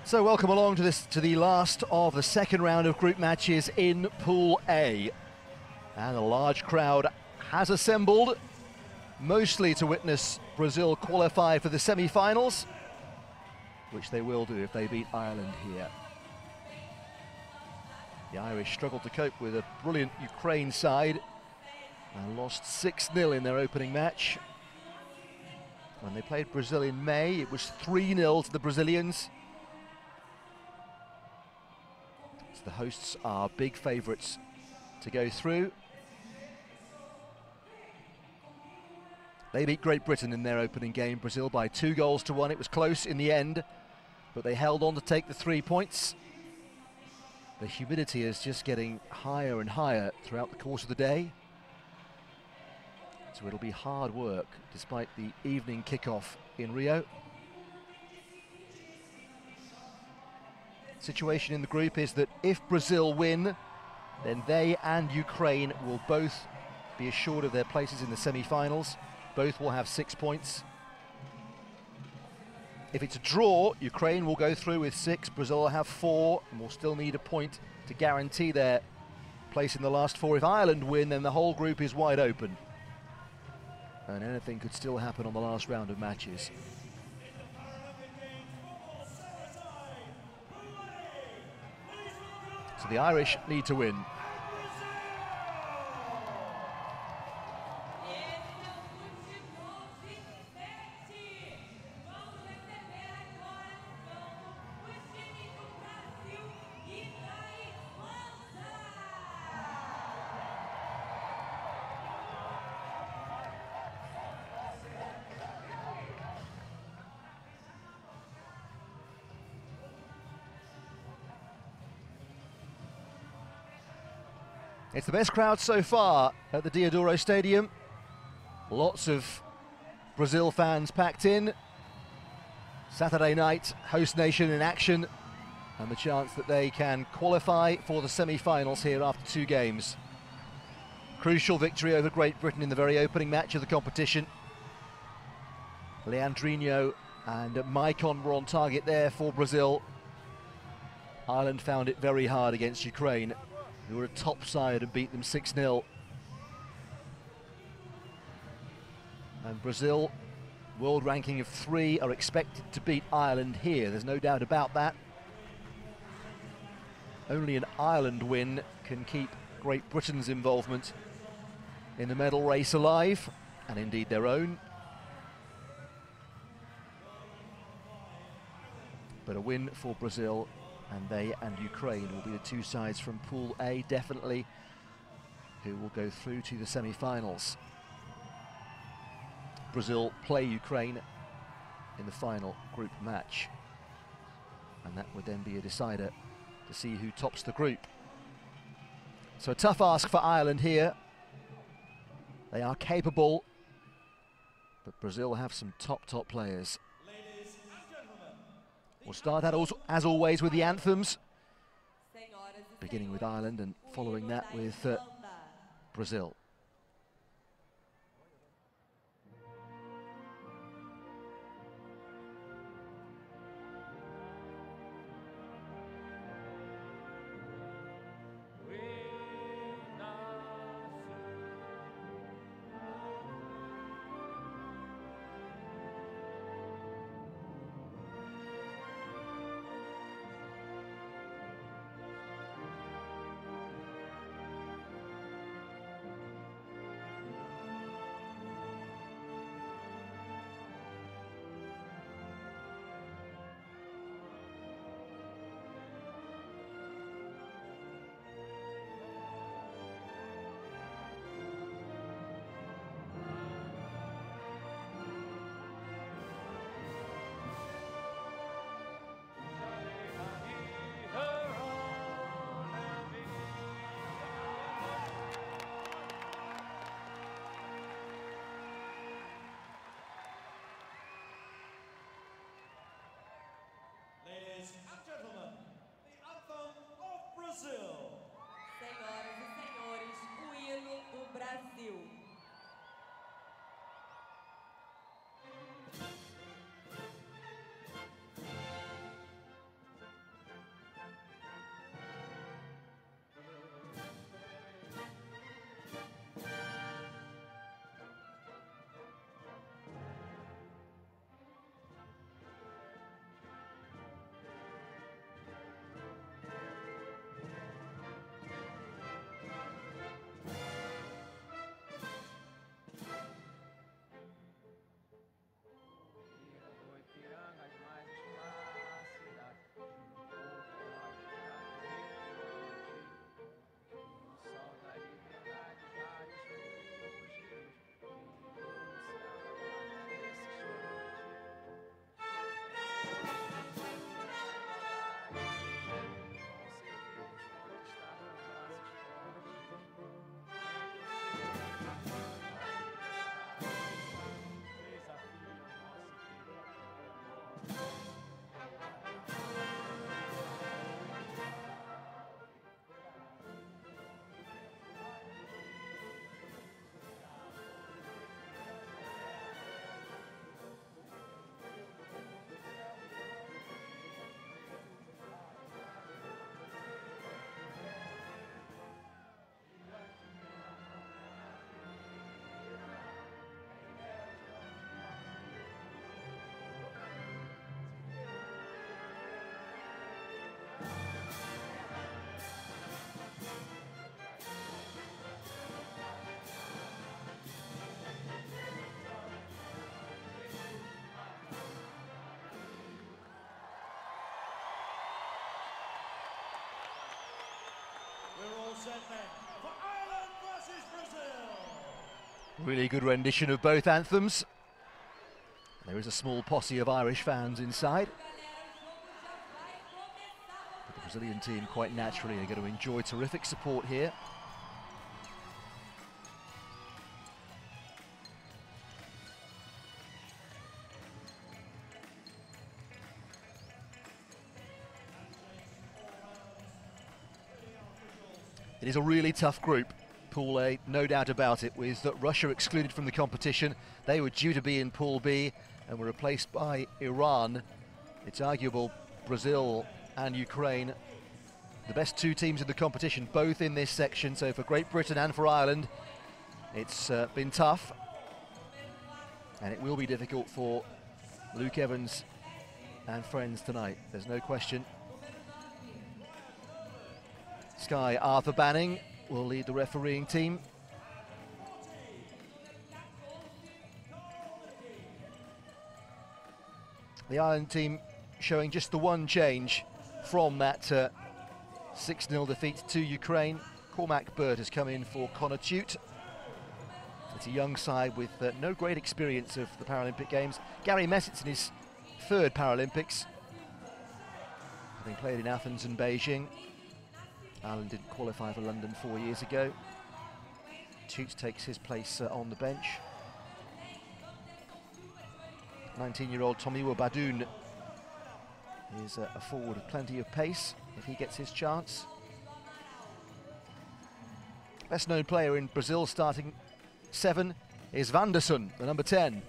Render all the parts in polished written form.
So welcome along to the last of the second round of group matches in Pool A. And a large crowd has assembled, mostly to witness Brazil qualify for the semi-finals, which they will do if they beat Ireland here. The Irish struggled to cope with a brilliant Ukraine side and lost 6-0 in their opening match. When they played Brazil in May, it was 3-0 to the Brazilians. So the hosts are big favourites to go through. They beat Great Britain in their opening game, Brazil, by 2-1. It was close in the end, but they held on to take the 3 points. The humidity is just getting higher and higher throughout the course of the day. So it'll be hard work, despite the evening kickoff in Rio. Situation in the group is that if Brazil win, then they and Ukraine will both be assured of their places in the semi-finals. Both will have 6 points. If it's a draw, Ukraine will go through with 6, Brazil will have 4, and will still need a point to guarantee their place in the last 4. If Ireland win, then the whole group is wide open. And anything could still happen on the last round of matches. So the Irish need to win. It's the best crowd so far at the Diodoro Stadium. Lots of Brazil fans packed in. Saturday night, host nation in action, and the chance that they can qualify for the semi-finals here after 2 games. Crucial victory over Great Britain in the very opening match of the competition. Leandro and Maicon were on target there for Brazil. Ireland found it very hard against Ukraine, who were a top side and beat them 6-0. And Brazil, world ranking of 3, are expected to beat Ireland here. There's no doubt about that. Only an Ireland win can keep Great Britain's involvement in the medal race alive, and indeed their own. But a win for Brazil, and they and Ukraine will be the 2 sides from Pool A, definitely, who will go through to the semi-finals. Brazil play Ukraine in the final group match, and that would then be a decider to see who tops the group. So a tough ask for Ireland here. They are capable, but Brazil have some top players. We'll start out, as always, with the anthems, beginning with Ireland and following that with Brazil. Ladies and gentlemen, the anthem of Brazil. Senhoras e senhores, o hino do Brasil. set men for Ireland versus Brazil. Really good rendition of both anthems. There is a small posse of Irish fans inside. But the Brazilian team quite naturally are going to enjoy terrific support here. It is a really tough group, Pool A, no doubt about it, with Russia excluded from the competition. They were due to be in Pool B and were replaced by Iran. It's arguable Brazil and Ukraine, the best two teams in the competition, both in this section. So for Great Britain and for Ireland, it's been tough. And it will be difficult for Luke Evans and friends tonight, there's no question. Sky Arthur Banning will lead the refereeing team. The Ireland team showing just the one change from that 6-0 defeat to Ukraine. Cormac BIRT has come in for Connor Tute. It's a young side with no great experience of the Paralympic Games. Gary MESSETT's in his third Paralympics, having played in Athens and Beijing. Ireland didn't qualify for London 4 years ago. Tute takes his place on the bench. 19-year-old Tomiwa Badoon is a forward with plenty of pace if he gets his chance. Best known player in Brazil starting 7 is Wanderson, the number 10.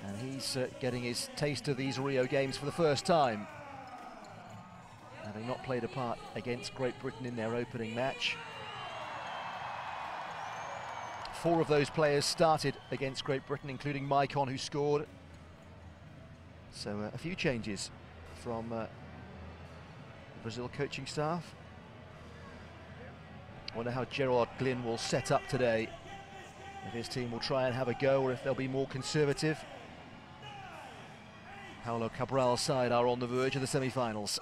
And he's getting his taste of these Rio Games for the first time, having not played a part against Great Britain in their opening match. 4 of those players started against Great Britain, including Maicon, who scored. So a few changes from the Brazil coaching staff. I wonder how Gerard Glynn will set up today, if his team will try and have a go or if they'll be more conservative. Paulo Cabral's side are on the verge of the semi-finals.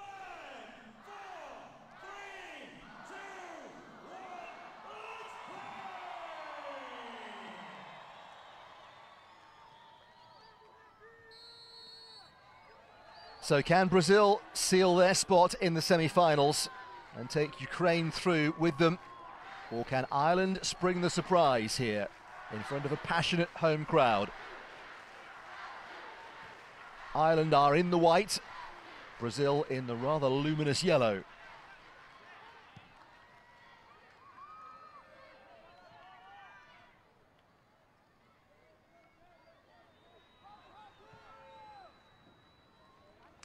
So can Brazil seal their spot in the semi-finals and take Ukraine through with them? Or can Ireland spring the surprise here in front of a passionate home crowd? Ireland are in the white, Brazil in the rather luminous yellow.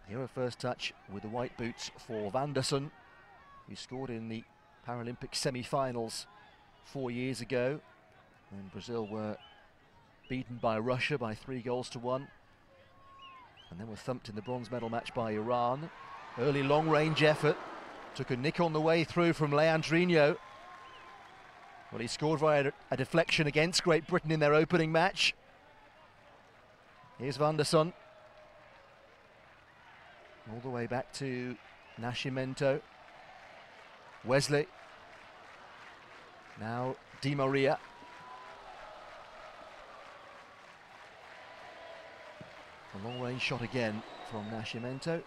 Here a first touch with the white boots for Wanderson, who scored in the Paralympic semi-finals 4 years ago when Brazil were beaten by Russia by 3-1, and then were thumped in the bronze medal match by Iran. Early long-range effort, took a nick on the way through from Leandro. Well, he scored via a deflection against Great Britain in their opening match. Here's Wanderson. All the way back to NASCIMENTO. Wesley. Now Di Maria. A long-range shot again from NASCIMENTO.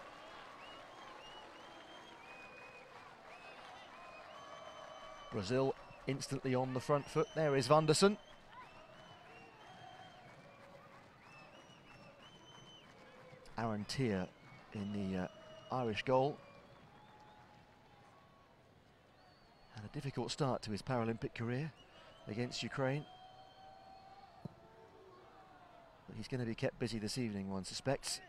Brazil instantly on the front foot. There is Wanderson. Aaron Tier in the Irish goal. Had a difficult start to his Paralympic career against Ukraine. But he's going to be kept busy this evening, one suspects.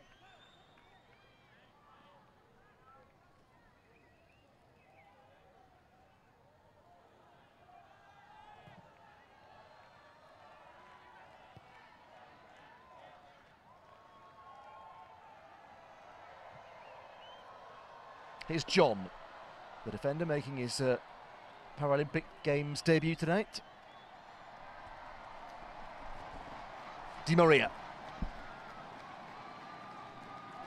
Here's John, the defender, making his Paralympic Games debut tonight. Di Maria.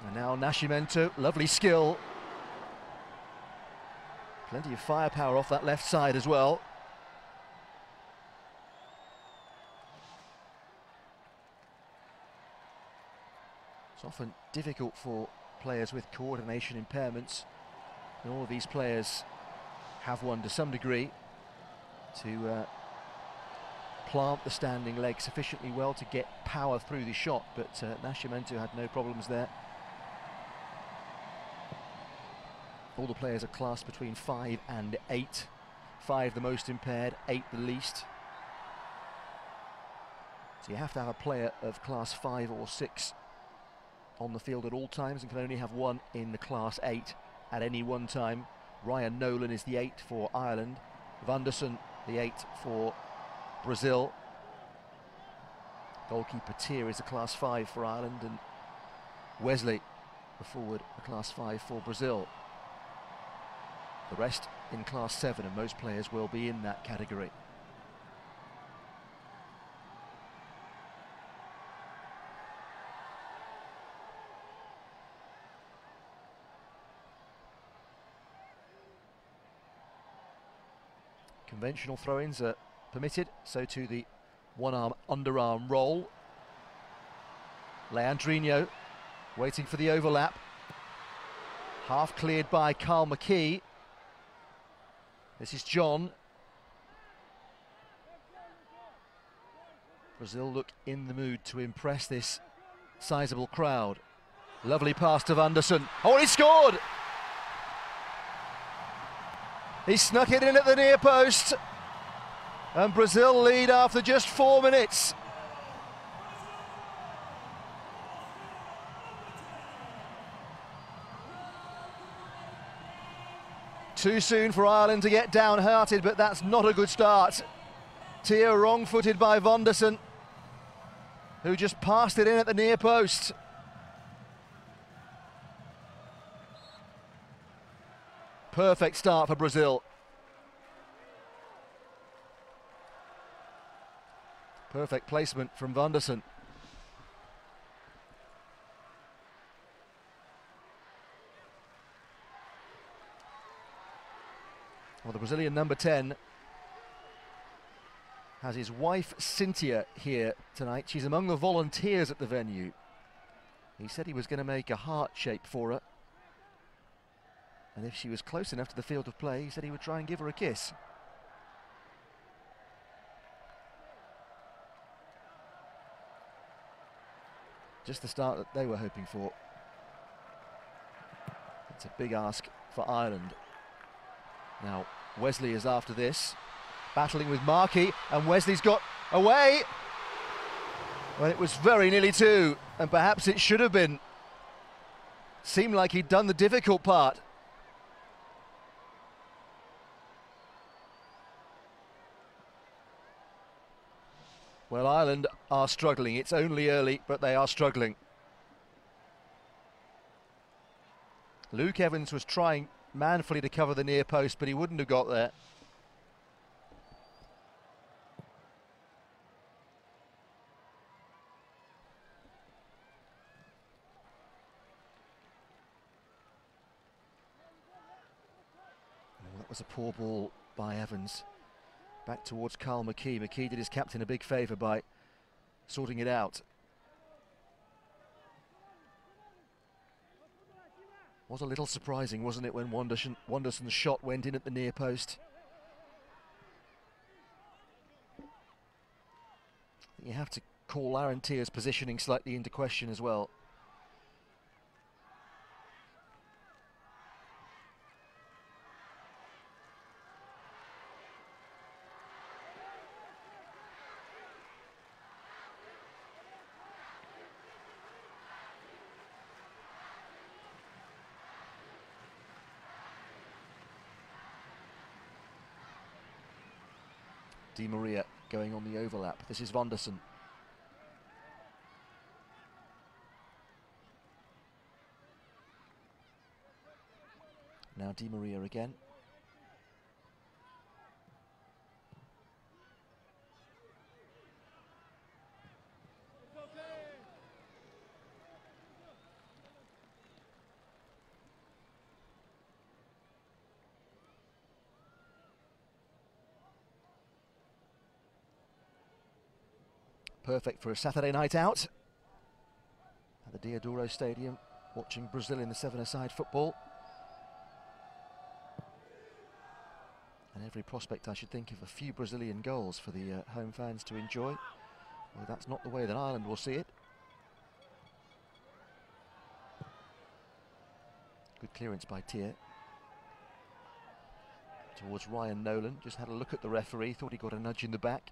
And now NASCIMENTO, lovely skill. Plenty of firepower off that left side as well. It's often difficult for players with coordination impairments, and all of these players have one to some degree, to plant the standing leg sufficiently well to get power through the shot, but NASCIMENTO had no problems there. All the players are classed between 5 and 8. 5 the most impaired, 8 the least. So you have to have a player of class 5 or 6 on the field at all times, and can only have one in the class 8 at any one time. Ryan Nolan is the 8 for Ireland. Wanderson the 8 for Brazil. Goalkeeper Tier is a class 5 for Ireland, and Wesley, the forward, a class 5 for Brazil. The rest in class 7, and most players will be in that category. Conventional throw-ins are permitted, so to the one-arm, underarm roll. Leandro waiting for the overlap. Half cleared by Carl McKee. This is John. Brazil look in the mood to impress this sizable crowd. Lovely pass to Wanderson. Oh, he scored! He snuck it in at the near post, and Brazil lead after just 4 minutes. Too soon for Ireland to get downhearted, but that's not a good start. Tier wrong-footed by Wanderson, who just passed it in at the near post. Perfect start for Brazil. Perfect placement from Wanderson. Well, the Brazilian number 10 has his wife Cynthia here tonight. She's among the volunteers at the venue. He said he was going to make a heart shape for her, and if she was close enough to the field of play, he said he would try and give her a kiss. Just the start that they were hoping for. It's a big ask for Ireland. Now, Wesley is after this, battling with MARKEY, and Wesley's got away. Well, it was very nearly 2, and perhaps it should have been. Seemed like he'd done the difficult part. Well, Ireland are struggling. It's only early, but they are struggling. Luke Evans was trying manfully to cover the near post, but he wouldn't have got there. Oh, that was a poor ball by Evans. Back towards Carl McKee. McKee did his captain a big favour by sorting it out. Was a little surprising, wasn't it, when Wanderson's shot went in at the near post. You have to call Aaron Tier's positioning slightly into question as well. Di Maria going on the overlap. This is Wanderson. Now Di Maria again. Perfect for a Saturday night out at the Diodoro Stadium, watching Brazil in the seven-a-side football. And every prospect, I should think, of a few Brazilian goals for the home fans to enjoy. Well, that's not the way that Ireland will see it. Good clearance by Tier. Towards Ryan Nolan, just had a look at the referee, thought he got a nudge in the back.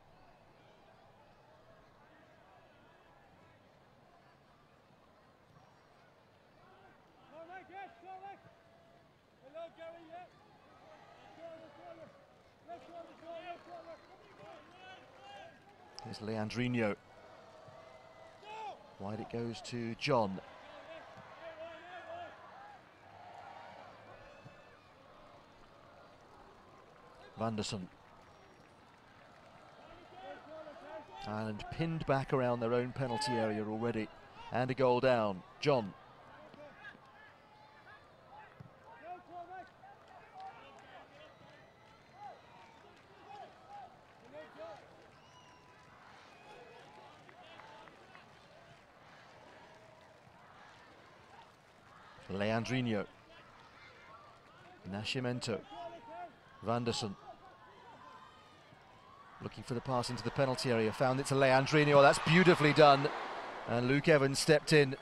Here's Leandrinho. Wide it goes to John. Wanderson. Ireland pinned back around their own penalty area already. And a goal down. John. Leandrinho. NASCIMENTO. Wanderson. Looking for the pass into the penalty area. Found it to Leandrinho. That's beautifully done. And Luke Evans stepped in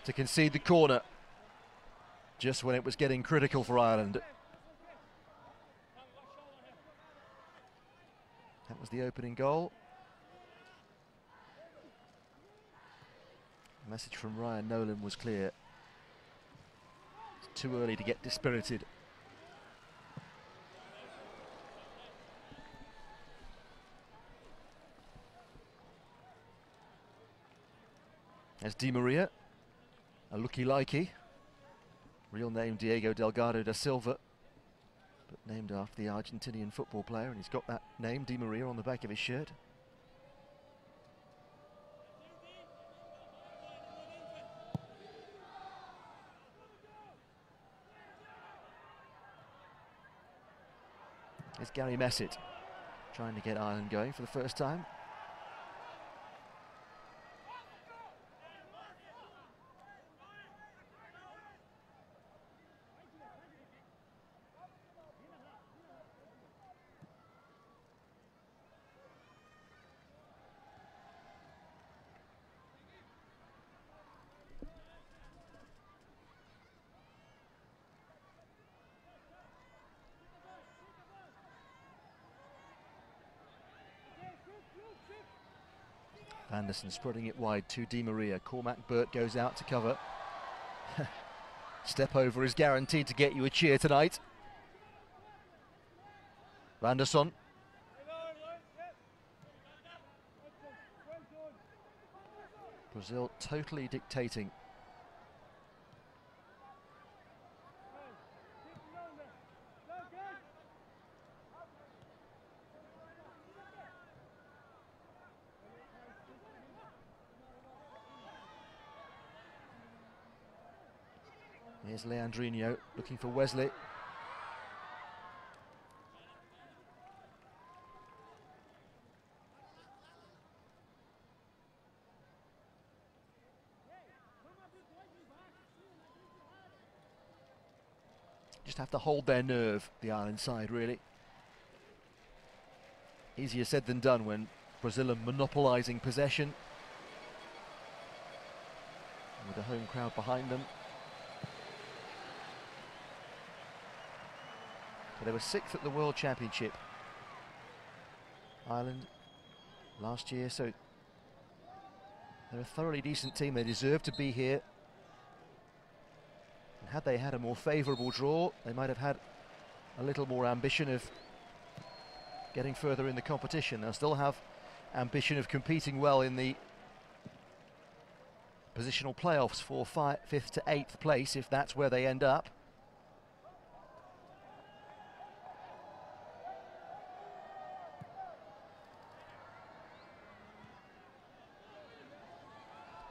to concede the corner just when it was getting critical for Ireland. That was the opening goal. The message from Ryan Nolan was clear. It's too early to get dispirited. There's Di Maria, a looky-likey. Real name Diego Delgado da Silva, but named after the Argentinian football player, and he's got that name, Di Maria, on the back of his shirt. There's Gary MESSETT, trying to get Ireland going for the first time. Wanderson spreading it wide to Di Maria. Cormac, BIRT goes out to cover. Step over is guaranteed to get you a cheer tonight. Wanderson. Brazil totally dictating. Here's Leandrinho looking for Wesley. Just have to hold their nerve, the Ireland side, really. Easier said than done when Brazil are monopolising possession with a home crowd behind them. They were 6th at the World Championship, Ireland, last year, so they're a thoroughly decent team. They deserve to be here. And had they had a more favourable draw, they might have had a little more ambition of getting further in the competition. They'll still have ambition of competing well in the positional playoffs for 5th to 8th place, if that's where they end up.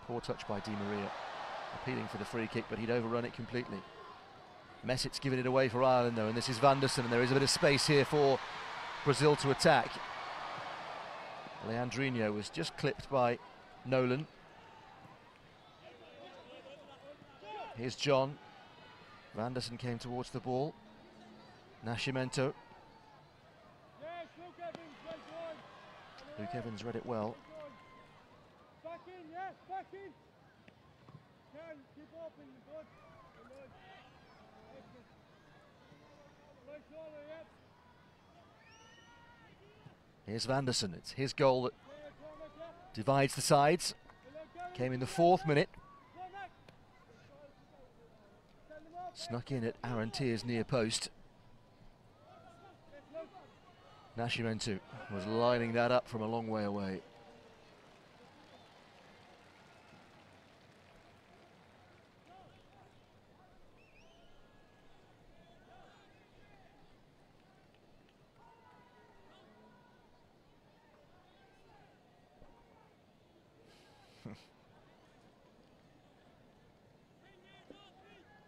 Poor touch by Di Maria, appealing for the free kick, but he'd overrun it completely. MESSETT's given it away for Ireland though, and this is Wanderson, and there is a bit of space here for Brazil to attack. Leandro was just clipped by Nolan. Here's John. Wanderson came towards the ball. NASCIMENTO. Luke Evans read it well. Back in, yes, back in. Keep open, good. Here's Wanderson. It's his goal that divides the sides. Came in the 4th minute. Snuck in at Aranteer's near post. NASCIMENTO was lining that up from a long way away.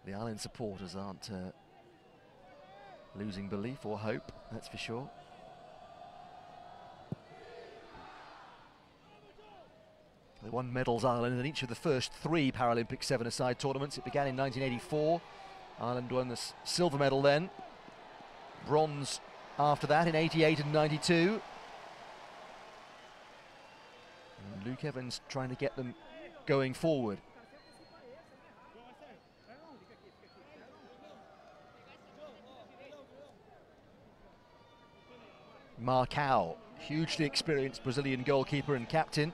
The Allen supporters aren't losing belief or hope, that's for sure. They won medals, Ireland, in each of the first 3 Paralympic 7-a-side tournaments. It began in 1984. Ireland won the silver medal then. Bronze after that in 88 and 92. And Luke Evans trying to get them going forward. Marcao, hugely experienced Brazilian goalkeeper and captain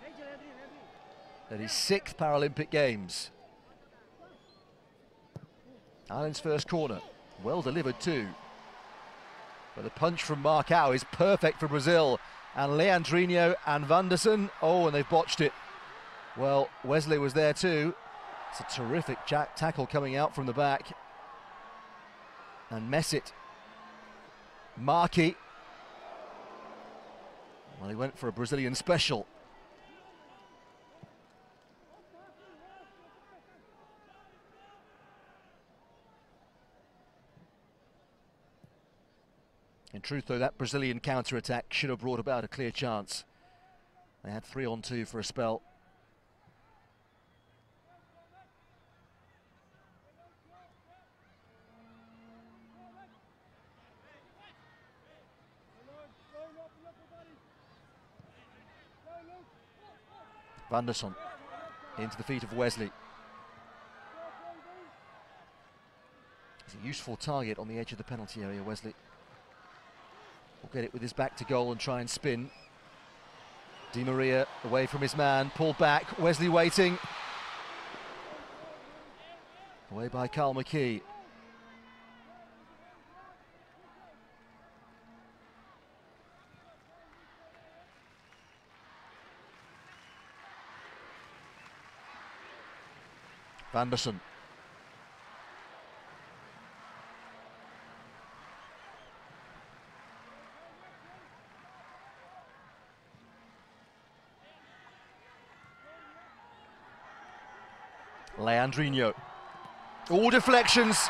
at his 6th Paralympic Games. Ireland's first corner, well delivered too. But the punch from Marcao is perfect for Brazil. And Leandro and Wanderson, oh, and they've botched it. Well, Wesley was there too. It's a terrific tackle coming out from the back. And MESSETT, MARKEY. Well, he went for a Brazilian special. In truth, though, that Brazilian counter-attack should have brought about a clear chance. They had 3-on-2 for a spell. Wanderson into the feet of Wesley. He's a useful target on the edge of the penalty area, Wesley. Will get it with his back to goal and try and spin. Di Maria away from his man, pulled back, Wesley waiting. Away by Carl McKee. Wanderson. Leandro. All deflections.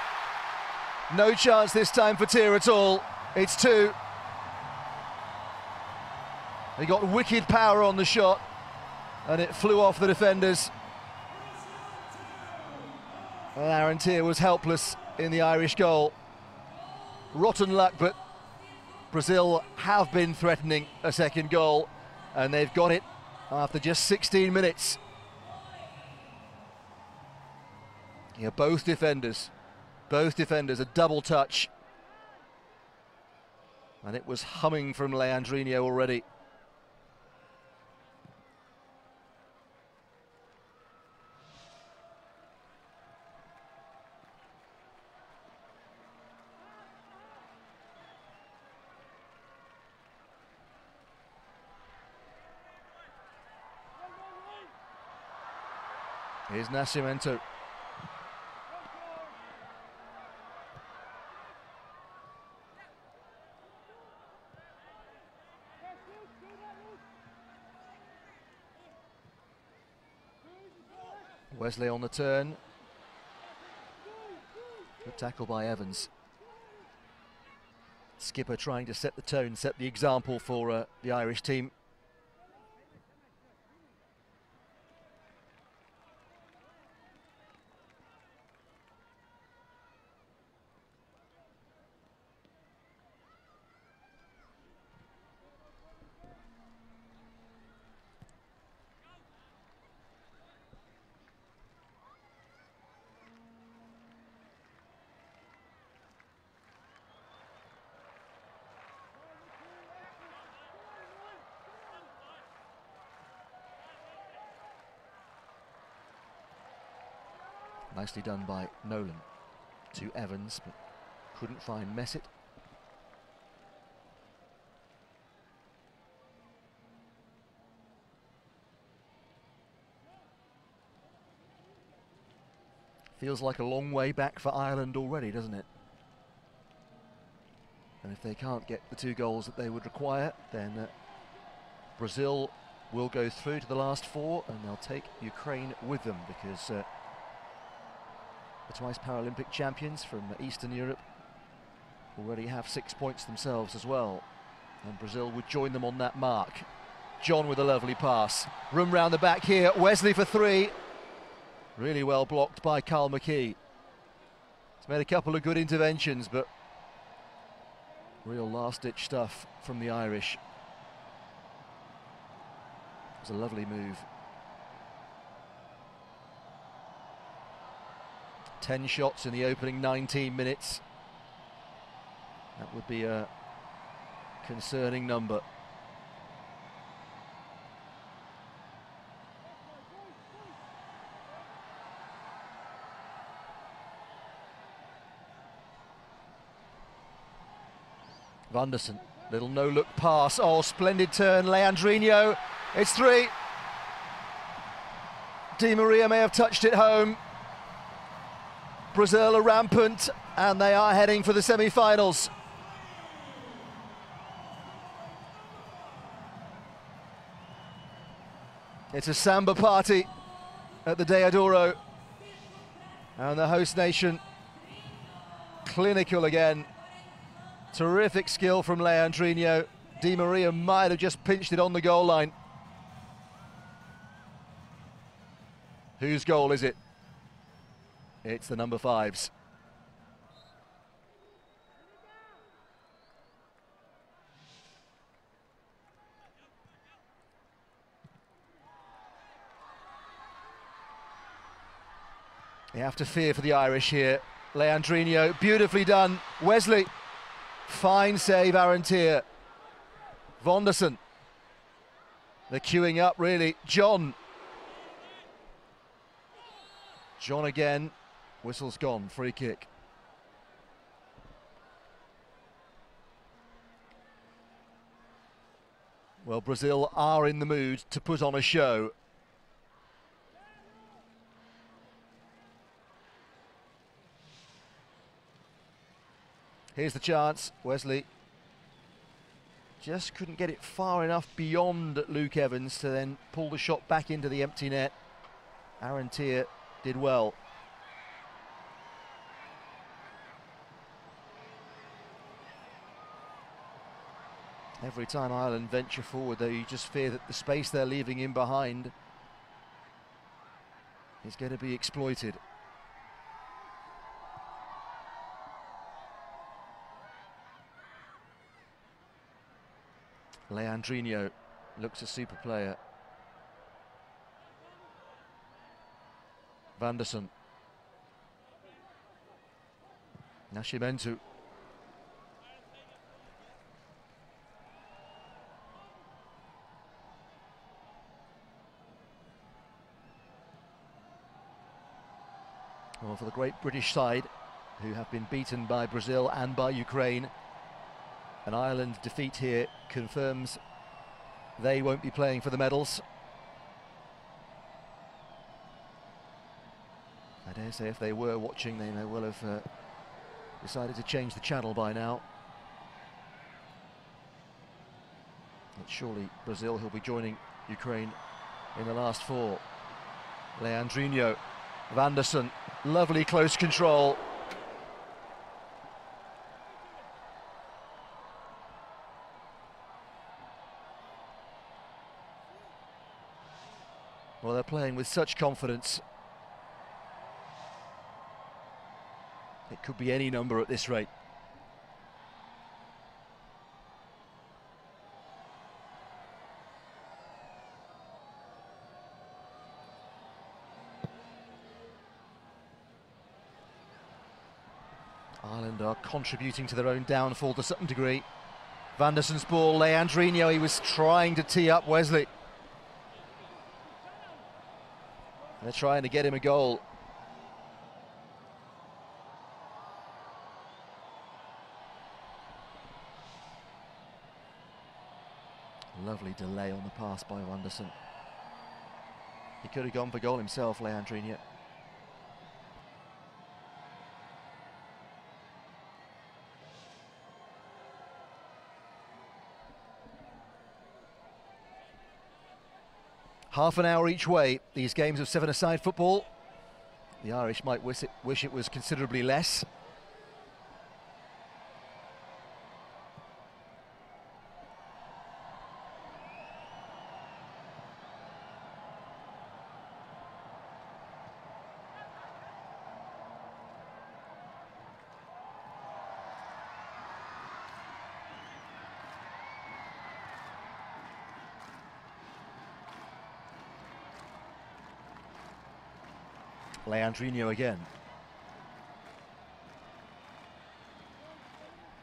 No chance this time for Tier at all. It's 2. He got wicked power on the shot and it flew off the defenders. And Aranteer was helpless in the Irish goal. Rotten luck, but Brazil have been threatening a second goal and they've got it after just 16 minutes. Yeah, both defenders, a double touch. And it was humming from Leandro already. Here's NASCIMENTO. Wesley on the turn. Good tackle by Evans. Skipper trying to set the tone, set the example for the Irish team. Nicely done by Nolan to Evans, but couldn't find MESSETT. Feels like a long way back for Ireland already, doesn't it? And if they can't get the 2 goals that they would require, then Brazil will go through to the last 4, and they'll take Ukraine with them, because the twice Paralympic champions from Eastern Europe already have 6 points themselves as well, and Brazil would join them on that mark. John with a lovely pass. Room round the back here. Wesley for 3. Really well blocked by Carl McKee. He's made a couple of good interventions, but real last-ditch stuff from the Irish. It was a lovely move. 10 shots in the opening 19 minutes. That would be a concerning number. Wanderson, little no-look pass. Oh, splendid turn, Leandrinho. It's 3. Di Maria may have touched it home. Brazil are rampant, and they are heading for the semi-finals. It's a samba party at the DELGADO, and the host nation clinical again. Terrific skill from Leandrinho. Di Maria might have just pinched it on the goal line. Whose goal is it? It's the number 5's. You have to fear for the Irish here. Leandrinho, beautifully done. Wesley, fine save, Arantier. Wanderson, they're queuing up really. John again, whistle's gone, free kick. Well, Brazil are in the mood to put on a show. Here's the chance. Wesley just couldn't get it far enough beyond Luke Evans to then pull the shot back into the empty net. Arantier did well. Every time Ireland venture forward, though, you just fear that the space they're leaving in behind is going to be exploited. Leandrinho looks a super player. Wanderson. NASCIMENTO. Well, for the great British side, who have been beaten by Brazil and by Ukraine, an Ireland defeat here confirms they won't be playing for the medals. I dare say if they were watching, they may well have decided to change the channel by now. But surely Brazil, who'll be joining Ukraine in the last 4. Leandrinho, Wanderson, lovely close control. Well, they're playing with such confidence. It could be any number at this rate. Ireland are contributing to their own downfall to some degree. Wanderson's ball, Leandrinho, he was trying to tee up Wesley. They're trying to get him a goal. Lovely delay on the pass by Wanderson. He could have gone for goal himself, Leandro. Half an hour each way, these games of seven-a-side football. The Irish might wish it was considerably less. Leandro again.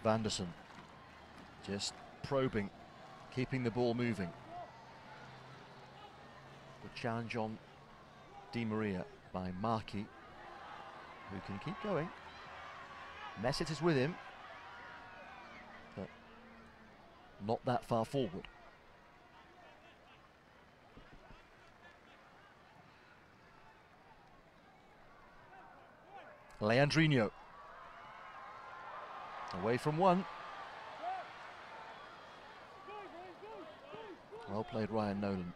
Wanderson just probing, keeping the ball moving. The challenge on Di Maria by MARKEY, who can keep going. MESSETT is with him, but not that far forward. Leandro away from one. Well played, Ryan Nolan.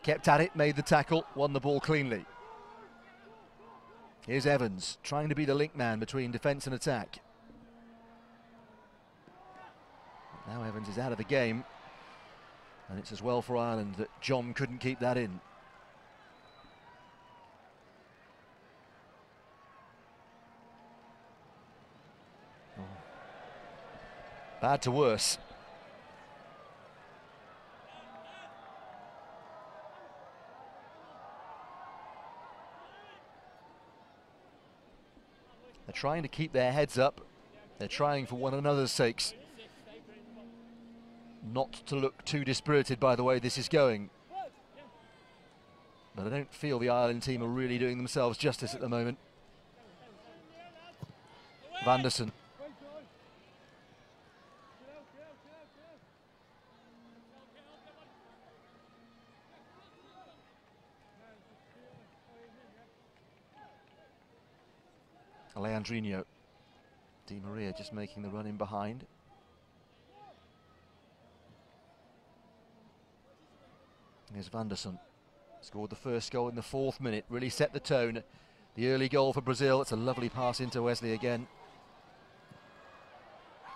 Kept at it, made the tackle, won the ball cleanly. Here's Evans trying to be the link man between defence and attack. Now Evans is out of the game, and it's as well for Ireland that John couldn't keep that in. Bad to worse. They're trying to keep their heads up. They're trying for one another's sakes not to look too dispirited by the way this is going. But I don't feel the Ireland team are really doing themselves justice at the moment. Wanderson. Leandro. Di Maria just making the run in behind. Here's Wanderson. Scored the first goal in the 4th minute, really set the tone. The early goal for Brazil. It's a lovely pass into Wesley again.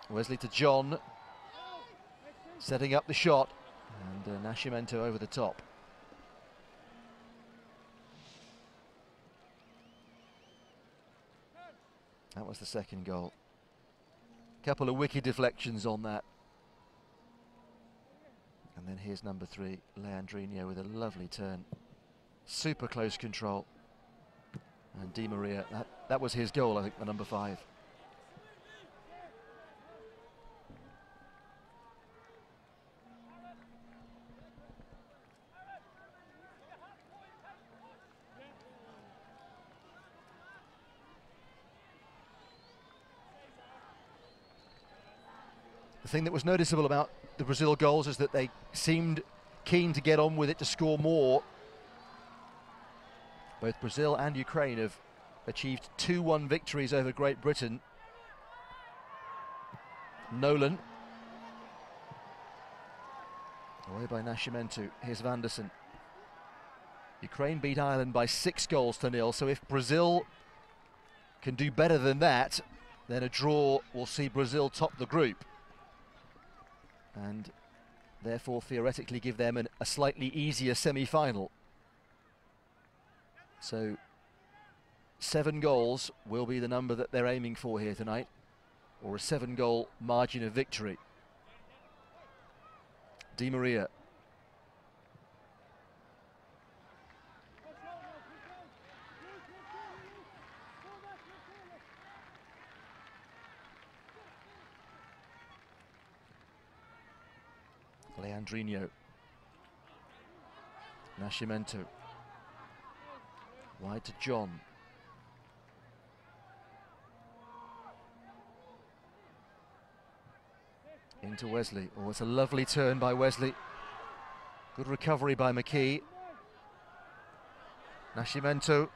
Wesley to John. Setting up the shot. And NASCIMENTO over the top. That was the second goal. Couple of wicked deflections on that. And then here's number 3, Leandro with a lovely turn. Super close control. And Di Maria, that was his goal, I think, the number 5. The thing that was noticeable about the Brazil goals is that they seemed keen to get on with it, to score more. Both Brazil and Ukraine have achieved 2-1 victories over Great Britain. Nolan. Away by NASCIMENTO. Here's Wanderson. Ukraine beat Ireland by 6-0, so if Brazil can do better than that, then a draw will see Brazil top the group, and therefore theoretically give them a slightly easier semi-final. So 7 goals will be the number that they're aiming for here tonight, or a 7-goal margin of victory. Di Maria. Leandro. NASCIMENTO. Wide to John. In into Wesley. Oh, it's a lovely turn by Wesley. Good recovery by McKee. NASCIMENTO.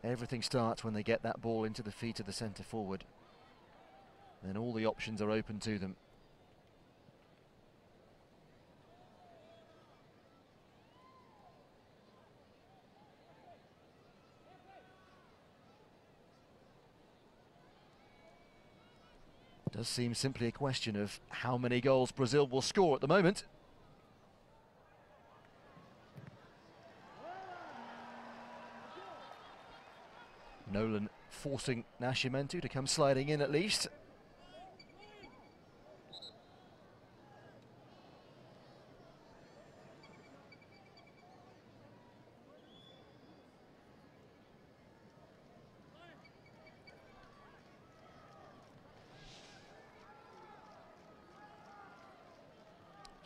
Everything starts when they get that ball into the feet of the centre forward. Then all the options are open to them. It does seem simply a question of how many goals Brazil will score at the moment. Nolan forcing NASCIMENTO to come sliding in at least.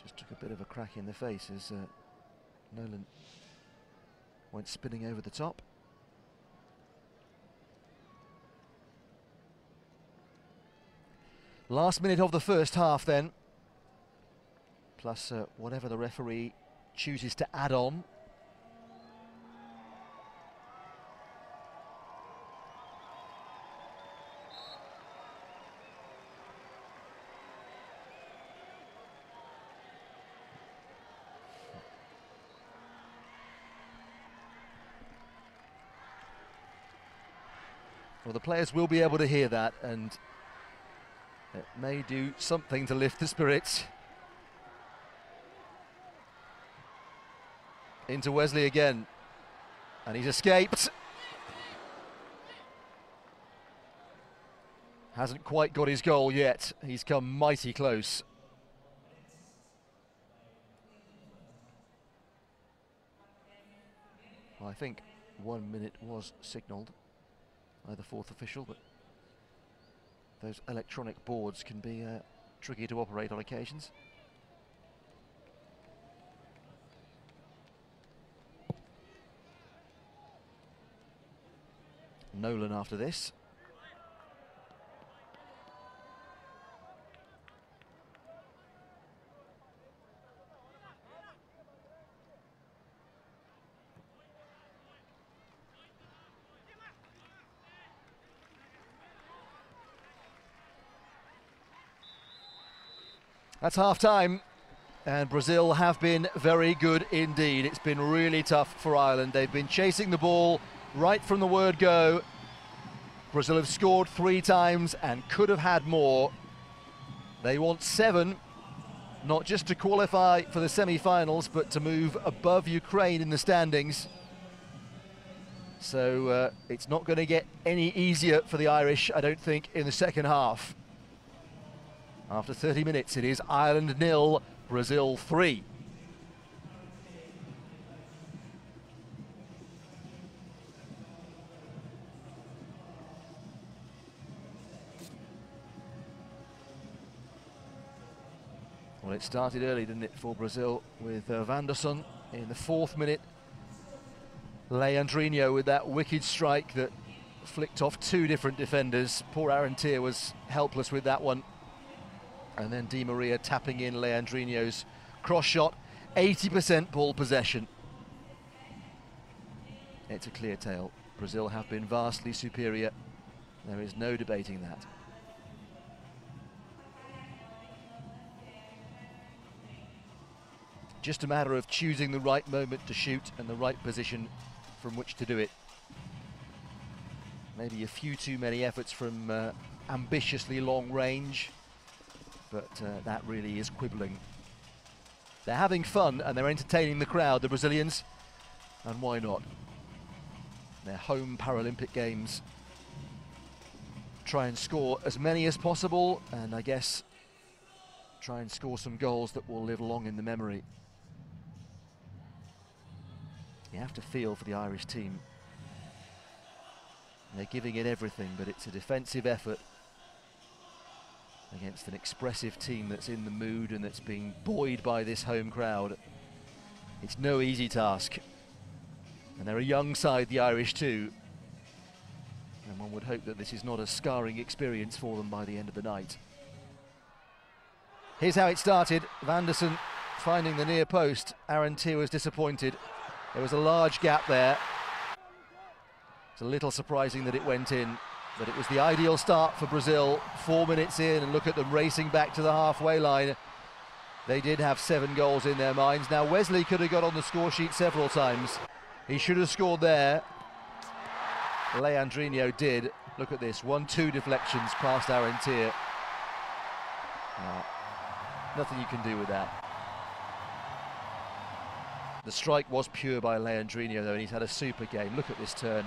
Just took a bit of a crack in the face as Nolan went spinning over the top. Last minute of the first half then, plus whatever the referee chooses to add on. Well, the players will be able to hear that, and it may do something to lift the spirits. Into Wesley again, and he's escaped. Hasn't quite got his goal yet. He's come mighty close. Well, I think 1 minute was signalled by the fourth official, but those electronic boards can be tricky to operate on occasions. Nolan after this. That's half-time, and Brazil have been very good indeed. It's been really tough for Ireland. They've been chasing the ball right from the word go. Brazil have scored 3 times and could have had more. They want 7, not just to qualify for the semi-finals, but to move above Ukraine in the standings. So it's not going to get any easier for the Irish, I don't think, in the second half. After 30 minutes, it is Ireland 0, Brazil 3. Well, it started early, didn't it, for Brazil, with Wanderson in the 4th minute. Leandro with that wicked strike that flicked off 2 different defenders. Poor Arantier was helpless with that one. And then Di Maria tapping in Leandro's cross shot. 80% ball possession. It's a clear tale. Brazil have been vastly superior. There is no debating that. Just a matter of choosing the right moment to shoot and the right position from which to do it. Maybe a few too many efforts from ambitiously long range. But that really is quibbling. They're having fun and they're entertaining the crowd, the Brazilians, and why not? Their home Paralympic Games. Try and score as many as possible, and I guess try and score some goals that will live long in the memory. You have to feel for the Irish team. They're giving it everything, but it's a defensive effort against an expressive team that's in the mood and that's being buoyed by this home crowd. It's no easy task. And they're a young side, the Irish too. And one would hope that this is not a scarring experience for them by the end of the night. Here's how it started. Wanderson finding the near post. Arrantier was disappointed. There was a large gap there. It's a little surprising that it went in, but it was the ideal start for Brazil. 4 minutes in, and look at them racing back to the halfway line. They did have 7 goals in their minds. Now Wesley could have got on the score sheet several times. He should have scored there. Leandro did. Look at this, 1-2 deflections past Arrantier. Nothing you can do with that. The strike was pure by Leandro though, and he's had a super game. Look at this turn.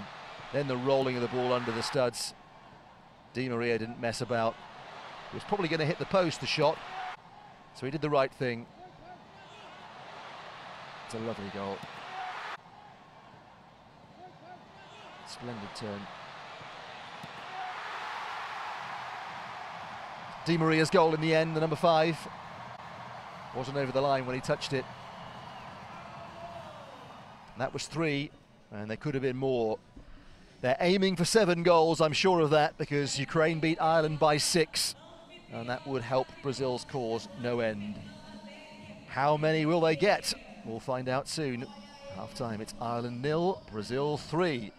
Then the rolling of the ball under the studs. Di Maria didn't mess about. He was probably going to hit the post, the shot. So he did the right thing. It's a lovely goal. Splendid turn. Di Maria's goal in the end, the number 5. Wasn't over the line when he touched it. And that was 3, and there could have been more. They're aiming for 7 goals, I'm sure of that, because Ukraine beat Ireland by 6, and that would help Brazil's cause no end. How many will they get? We'll find out soon. Half time, it's Ireland 0, Brazil 3.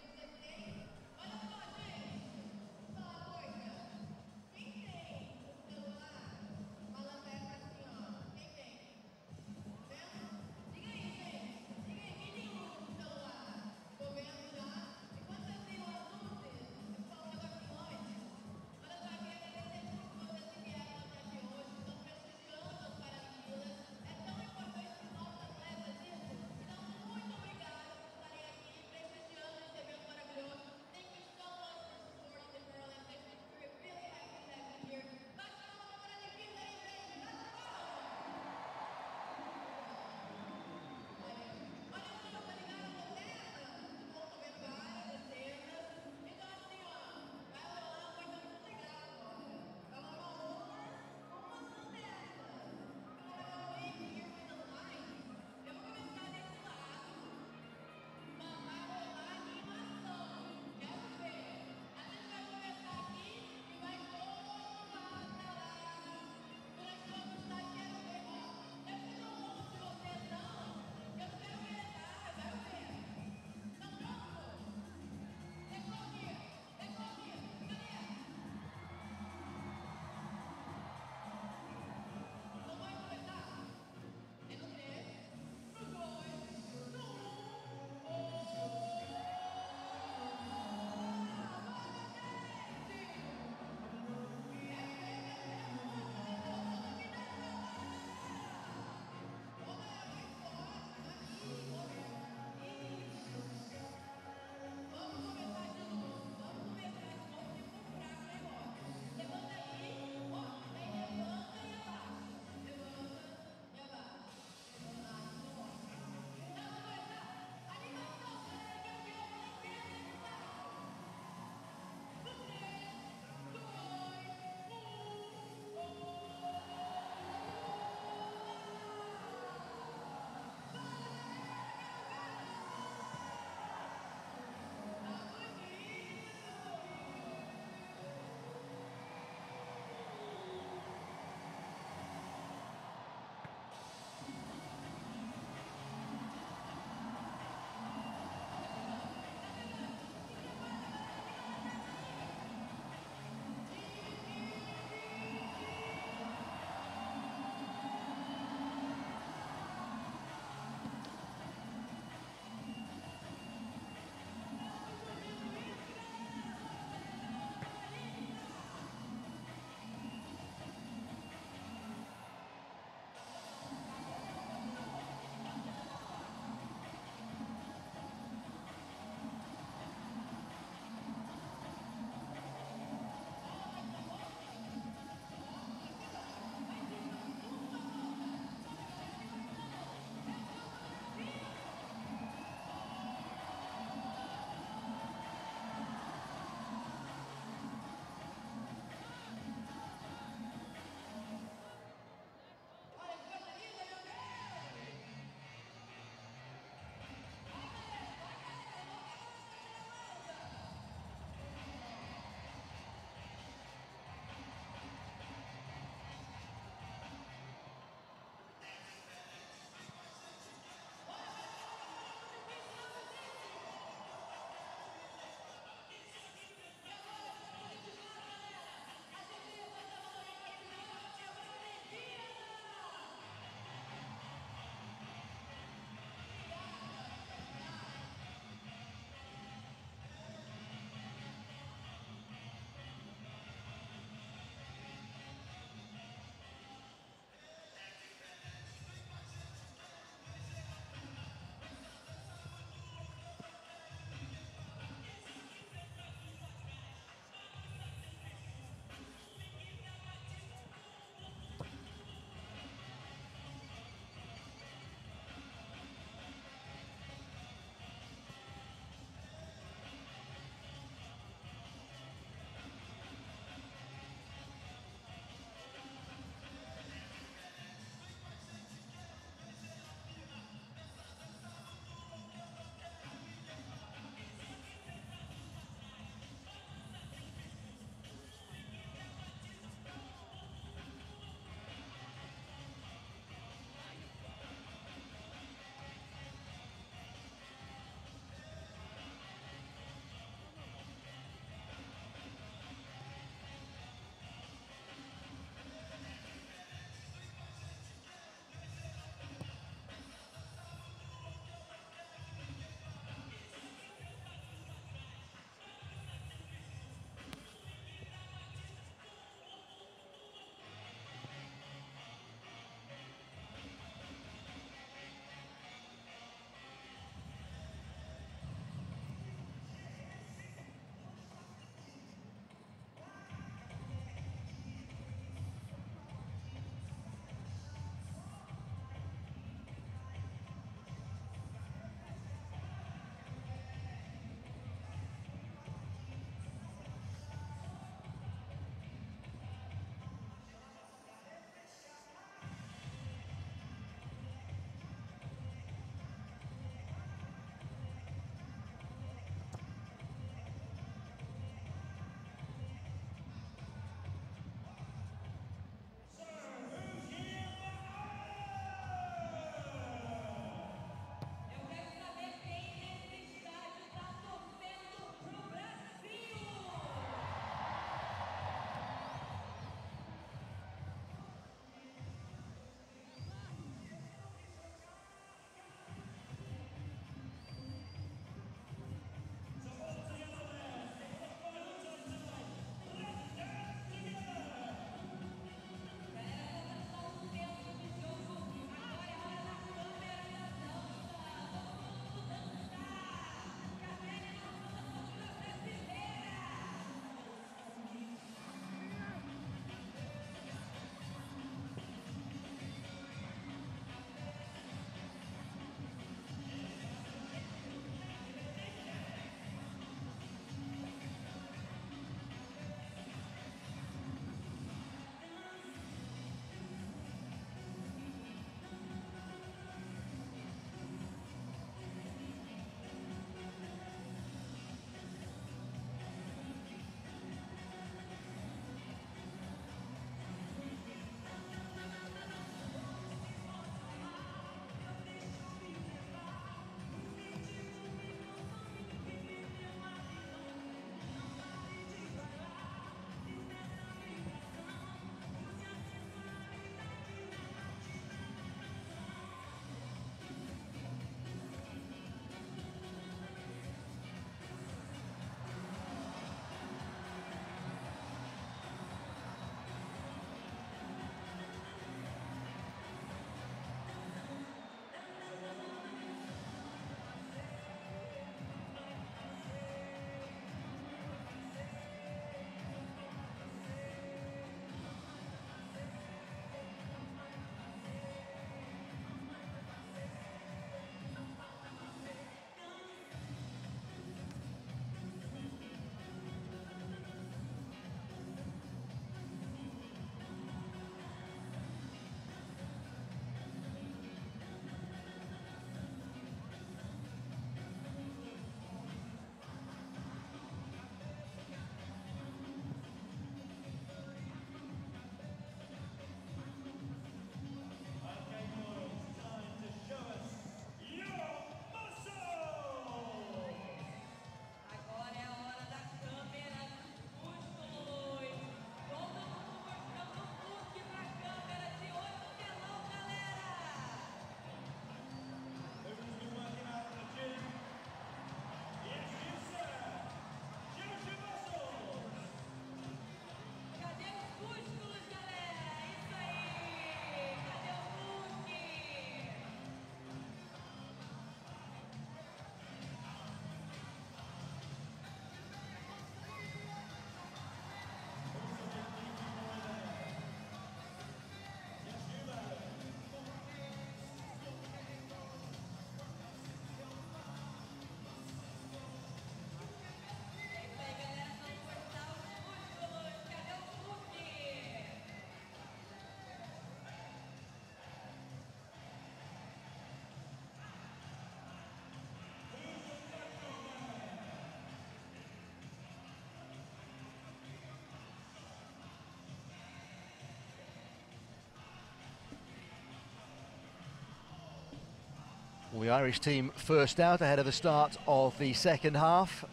Well, the Irish team first out ahead of the start of the second half.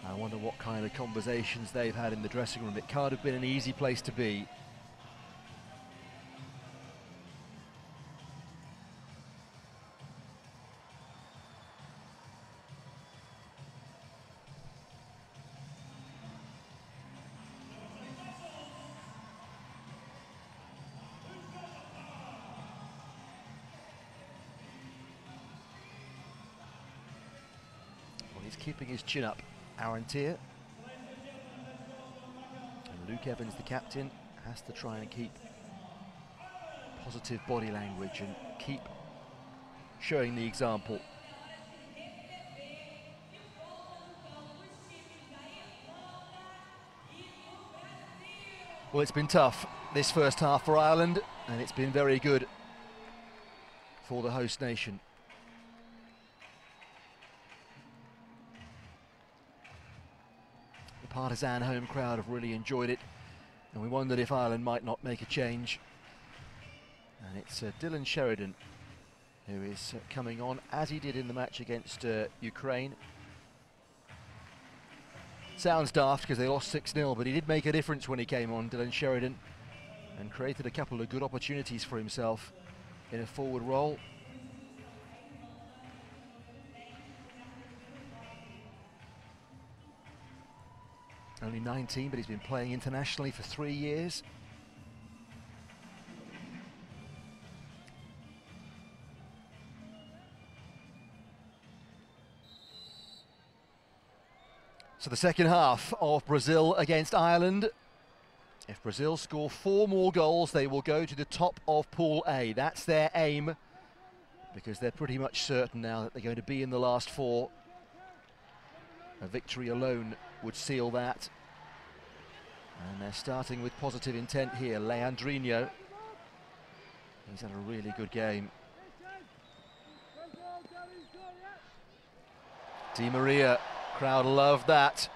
I wonder what kind of conversations they've had in the dressing room. It can't have been an easy place to be. Well, he's keeping his chin up, Arantier. And Luke Evans, the captain, has to try and keep positive body language and keep showing the example. Well, it's been tough this first half for Ireland, and it's been very good for the host nation. The partisan home crowd have really enjoyed it, and we wondered if Ireland might not make a change. And it's Dylan Sheridan who is coming on, as he did in the match against Ukraine. Sounds daft because they lost 6-0, but he did make a difference when he came on, Dylan Sheridan, and created a couple of good opportunities for himself in a forward role. Only 19, but he's been playing internationally for 3 years. So the second half of Brazil against Ireland. If Brazil score 4 more goals, they will go to the top of Pool A. That's their aim, because they're pretty much certain now that they're going to be in the last 4. A victory alone would seal that. And they're starting with positive intent here. Leandrinho, he's had a really good game. Di Maria, crowd loved that.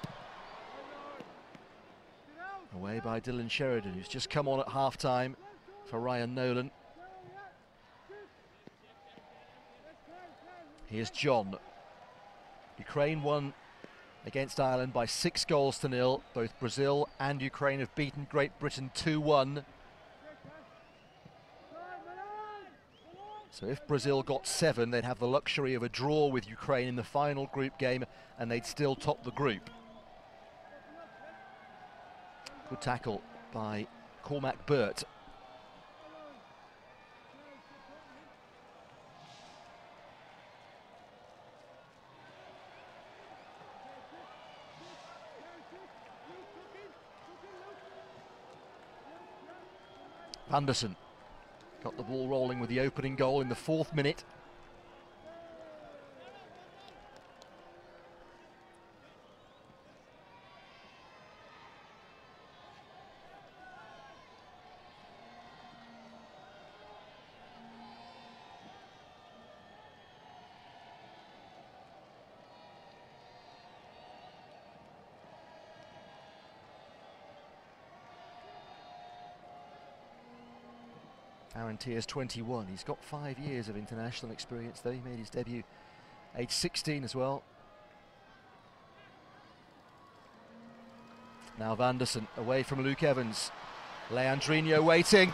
Away by Dylan Sheridan, who's just come on at half-time for Ryan Nolan. Here's John. Ukraine won against Ireland by 6-0. Both Brazil and Ukraine have beaten Great Britain 2-1. So if Brazil got 7, they'd have the luxury of a draw with Ukraine in the final group game, and they'd still top the group. Good tackle by Cormac BIRT. Wanderson got the ball rolling with the opening goal in the 4th minute. Arantier's 21. He's got 5 years of international experience though. He made his debut age 16 as well. Now Wanderson away from Luke Evans. Leandrinho waiting.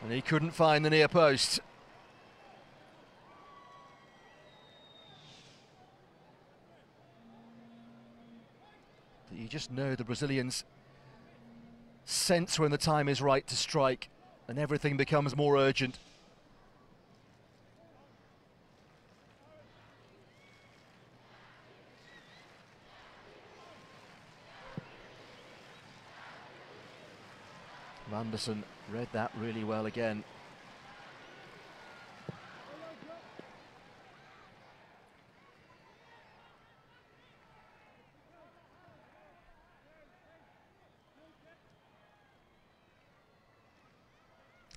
And he couldn't find the near post. But you just know the Brazilians sense when the time is right to strike, and everything becomes more urgent. Wanderson read that really well again.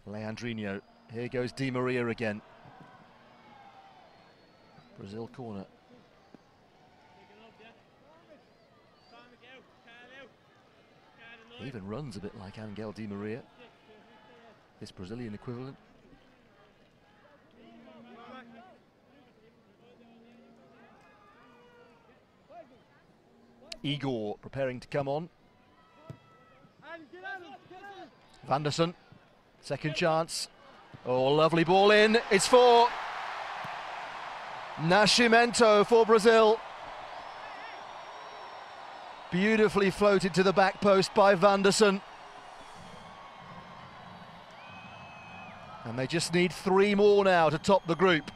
Leandrinho, here goes Di Maria again. Brazil corner. He even runs a bit like Angel Di Maria, his Brazilian equivalent. Igor preparing to come on. Wanderson, second chance. Oh, lovely ball in. It's for NASCIMENTO for Brazil. Beautifully floated to the back post by Wanderson. And they just need 3 more now to top the group.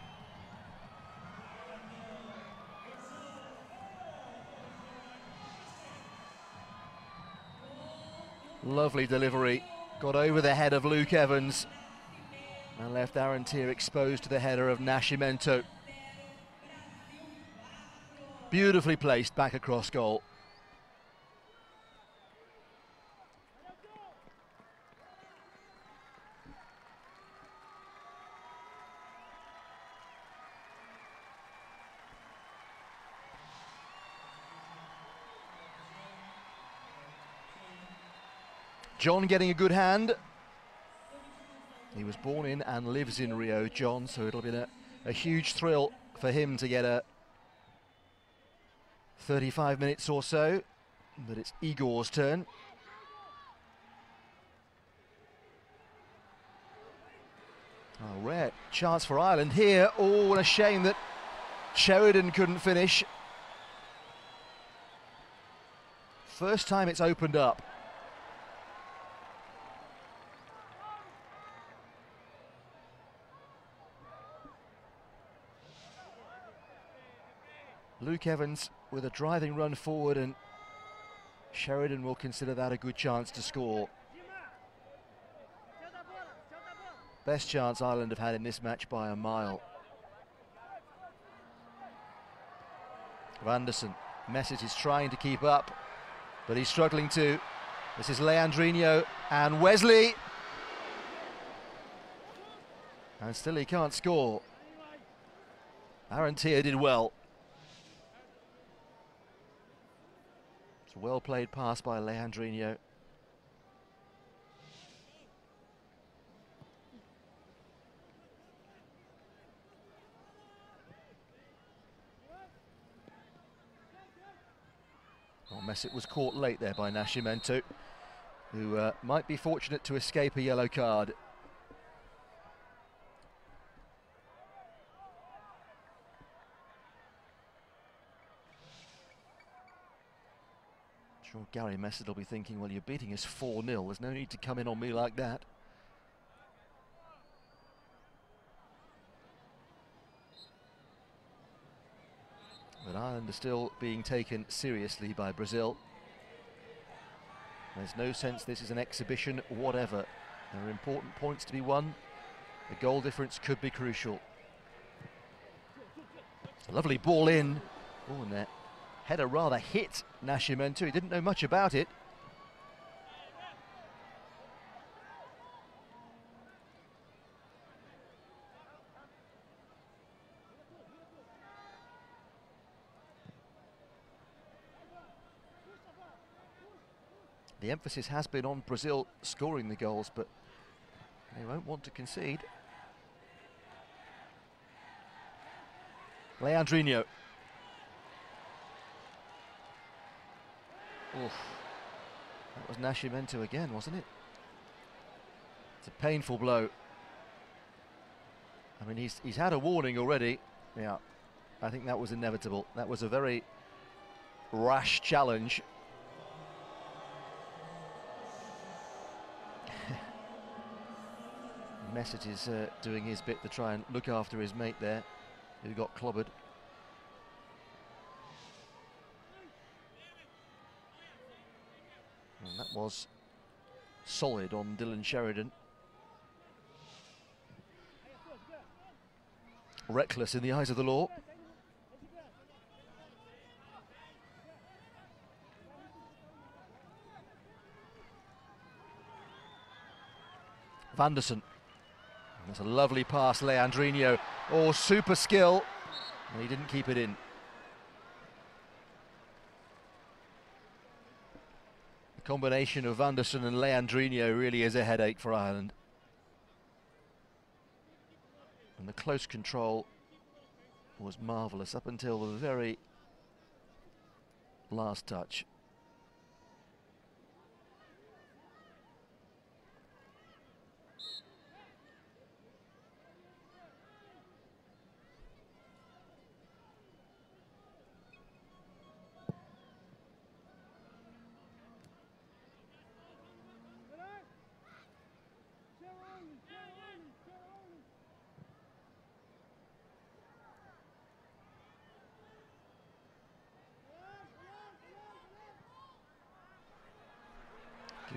Lovely delivery, got over the head of Luke Evans and left Aaron Tier exposed to the header of NASCIMENTO. Beautifully placed back across goal. John getting a good hand. He was born in and lives in Rio, John, so it'll be a huge thrill for him to get a 35 minutes or so. But it's Igor's turn. Oh, rare chance for Ireland here. Oh, what a shame that Sheridan couldn't finish. First time it's opened up. Luke Evans with a driving run forward, and Sheridan will consider that a good chance to score. Best chance Ireland have had in this match by a mile. Wanderson, MESSETT is trying to keep up, but he's struggling to. This is Leandro and Wesley. And still he can't score. Aaron Tier did well. It's a well played pass by Leandro. Well, MESSETT was caught late there by NASCIMENTO, who might be fortunate to escape a yellow card. Sure, Gary MESSETT will be thinking, well, you're beating us 4-0. There's no need to come in on me like that. But Ireland are still being taken seriously by Brazil. There's no sense this is an exhibition, whatever. There are important points to be won. The goal difference could be crucial. It's a lovely ball in. Oh, and that header rather hit NASCIMENTO. He didn't know much about it. The emphasis has been on Brazil scoring the goals, but they won't want to concede. Leandro. Oof. That was NASCIMENTO again, wasn't it? It's a painful blow. I mean, he's had a warning already. Yeah, I think that was inevitable. That was a very rash challenge. MESSETT is doing his bit to try and look after his mate there, who got clobbered. And that was solid on Dylan Sheridan. Reckless in the eyes of the law. Wanderson. That's a lovely pass, Leandro. Oh, super skill. And he didn't keep it in. The combination of Wanderson and Leandro really is a headache for Ireland. And the close control was marvellous up until the very last touch.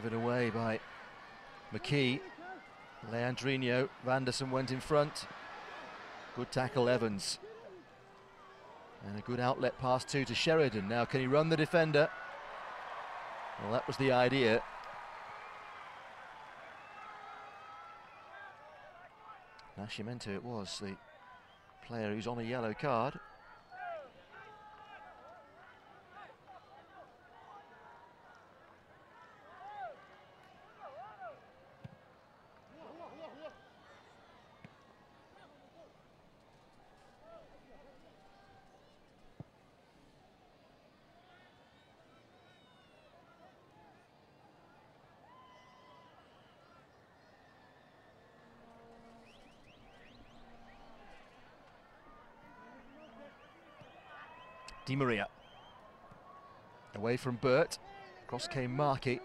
Given away by McKee. Leandro, Wanderson went in front. Good tackle, Evans. And a good outlet pass too to Sheridan. Now can he run the defender? Well, that was the idea. NASCIMENTO it was, the player who's on a yellow card. Di Maria. Away from BIRT. Across came MARKEY.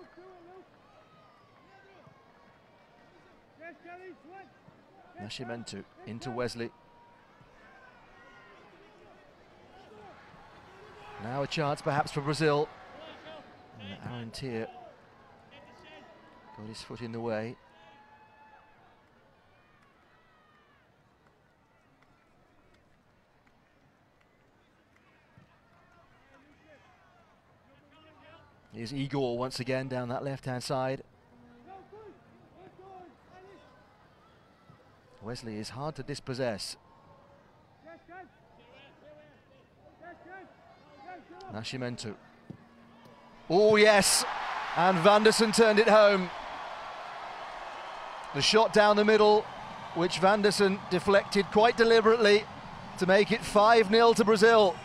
NASCIMENTO into Wesley. Now a chance perhaps for Brazil. And Aaron Tier got his foot in the way. Here's Igor once again down that left-hand side. Wesley is hard to dispossess. NASCIMENTO. Oh yes, and Wanderson turned it home. The shot down the middle, which Wanderson deflected quite deliberately to make it 5-0 to Brazil.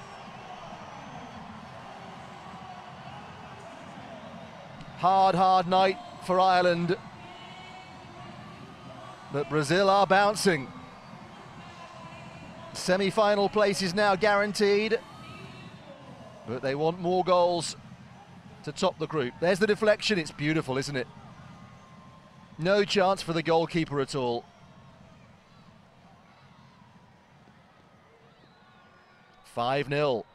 Hard night for Ireland, but Brazil are bouncing. Semi-final place is now guaranteed, but they want more goals to top the group. There's the deflection, it's beautiful, isn't it? No chance for the goalkeeper at all. "5-0.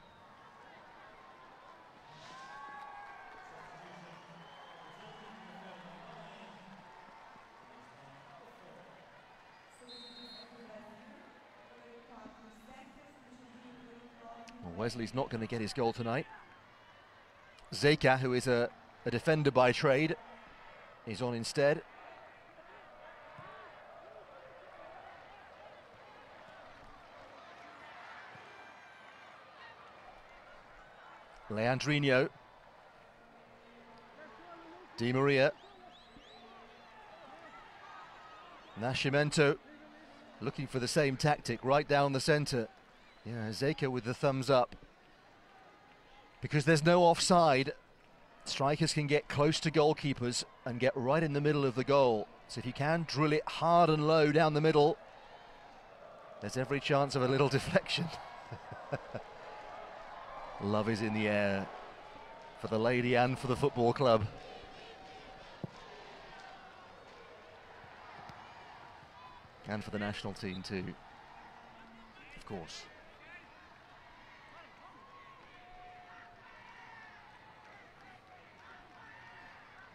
Wesley's not going to get his goal tonight. Zeka, who is a defender by trade, is on instead. Leandro. Di Maria. NASCIMENTO looking for the same tactic right down the centre. Yeah, Zeka with the thumbs up. Because there's no offside, strikers can get close to goalkeepers and get right in the middle of the goal. So if you can drill it hard and low down the middle, there's every chance of a little deflection. Love is in the air for the lady and for the football club. And for the national team too, of course.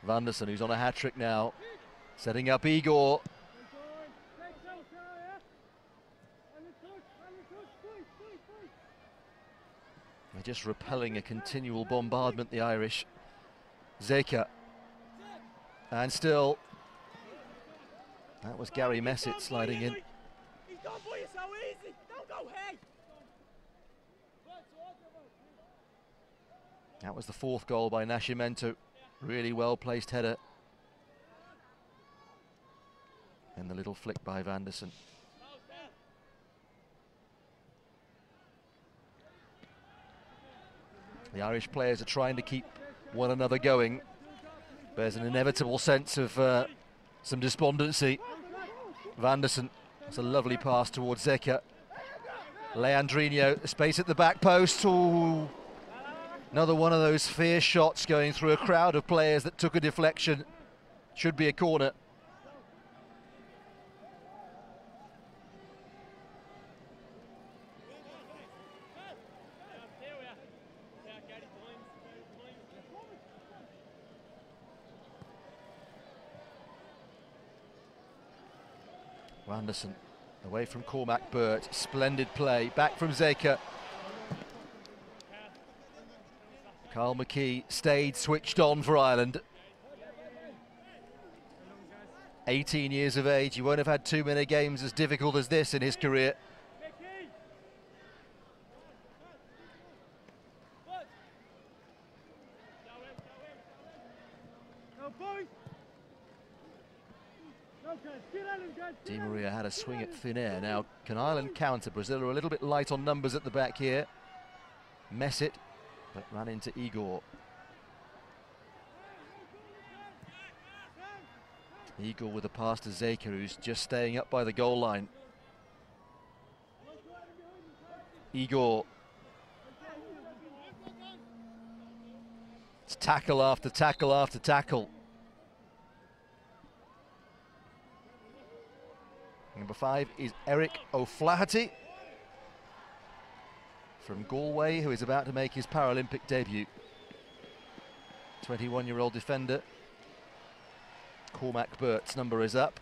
Wanderson, who's on a hat-trick now, setting up Igor. They're just repelling a continual bombardment, the Irish. Zeka. And still, that was Gary MESSETT sliding in. He's done for you so easy. Don't go ahead. That was the fourth goal by NASCIMENTO. Really well-placed header. And the little flick by Wanderson. The Irish players are trying to keep one another going. There's an inevitable sense of some despondency. Wanderson, that's a lovely pass towards Zeka. Leandrinho, space at the back post. Ooh. Another one of those fierce shots going through a crowd of players that took a deflection. Should be a corner. Wanderson away from Cormac. BIRT, splendid play, back from Zeka. Carl McKee stayed switched on for Ireland. 18 years of age, he won't have had too many games as difficult as this in his career. Di Maria had a swing at thin air. Now, can Ireland counter? Brazil are a little bit light on numbers at the back here. MESSETT, but ran into Igor. Igor with a pass to Zeka, who's just staying up by the goal line. Igor. It's tackle after tackle after tackle. Number 5 is Eric O'Flaherty from Galway, who is about to make his Paralympic debut. 21-year-old defender. Cormac BIRT's number is up.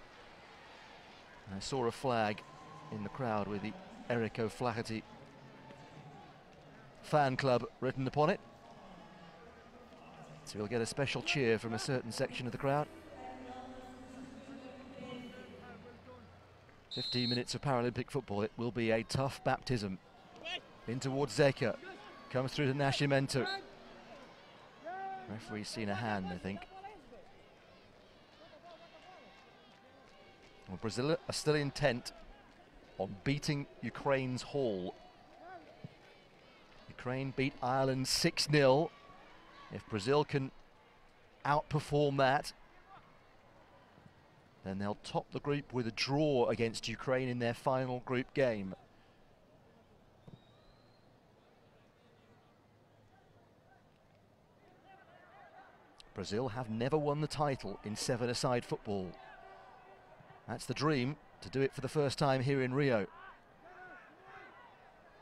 I saw a flag in the crowd with the Eric O'Flaherty fan club written upon it. So we'll get a special cheer from a certain section of the crowd. 15 minutes of Paralympic football. It will be a tough baptism. In towards Zeka. Comes through to NASCIMENTO. Referee's seen a hand, I think. Well, Brazil are still intent on beating Ukraine's haul. Ukraine beat Ireland 6-0. If Brazil can outperform that, then they'll top the group with a draw against Ukraine in their final group game. Brazil have never won the title in 7-a-side football. That's the dream, to do it for the first time here in Rio.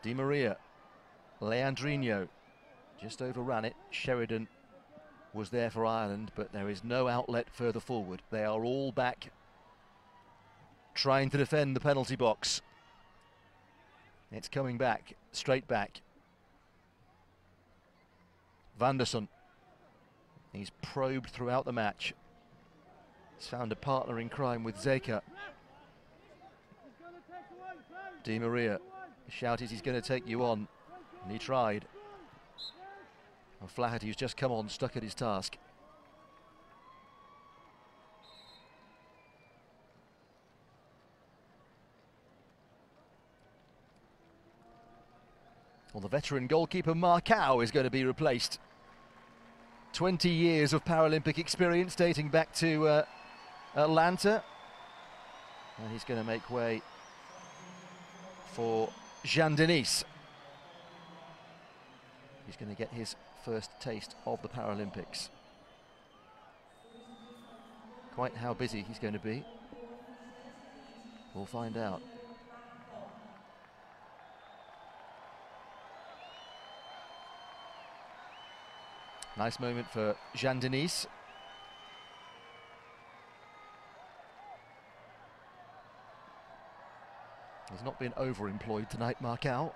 Di Maria, Leandrinho just overran it. Sheridan was there for Ireland, but there is no outlet further forward. They are all back trying to defend the penalty box. It's coming back, straight back. Wanderson, he's probed throughout the match. He's found a partner in crime with Zeka. Di Maria, the shout is he's going to take you on, and he tried. O'Flaherty, who's just come on, stuck at his task. Well, the veteran goalkeeper Marcao is going to be replaced. 20 years of Paralympic experience dating back to Atlanta. And he's going to make way for Jean Denis. He's going to get his first taste of the Paralympics. Quite how busy he's going to be, we'll find out. Nice moment for Jean Denis. He's not been overemployed tonight, Marcao.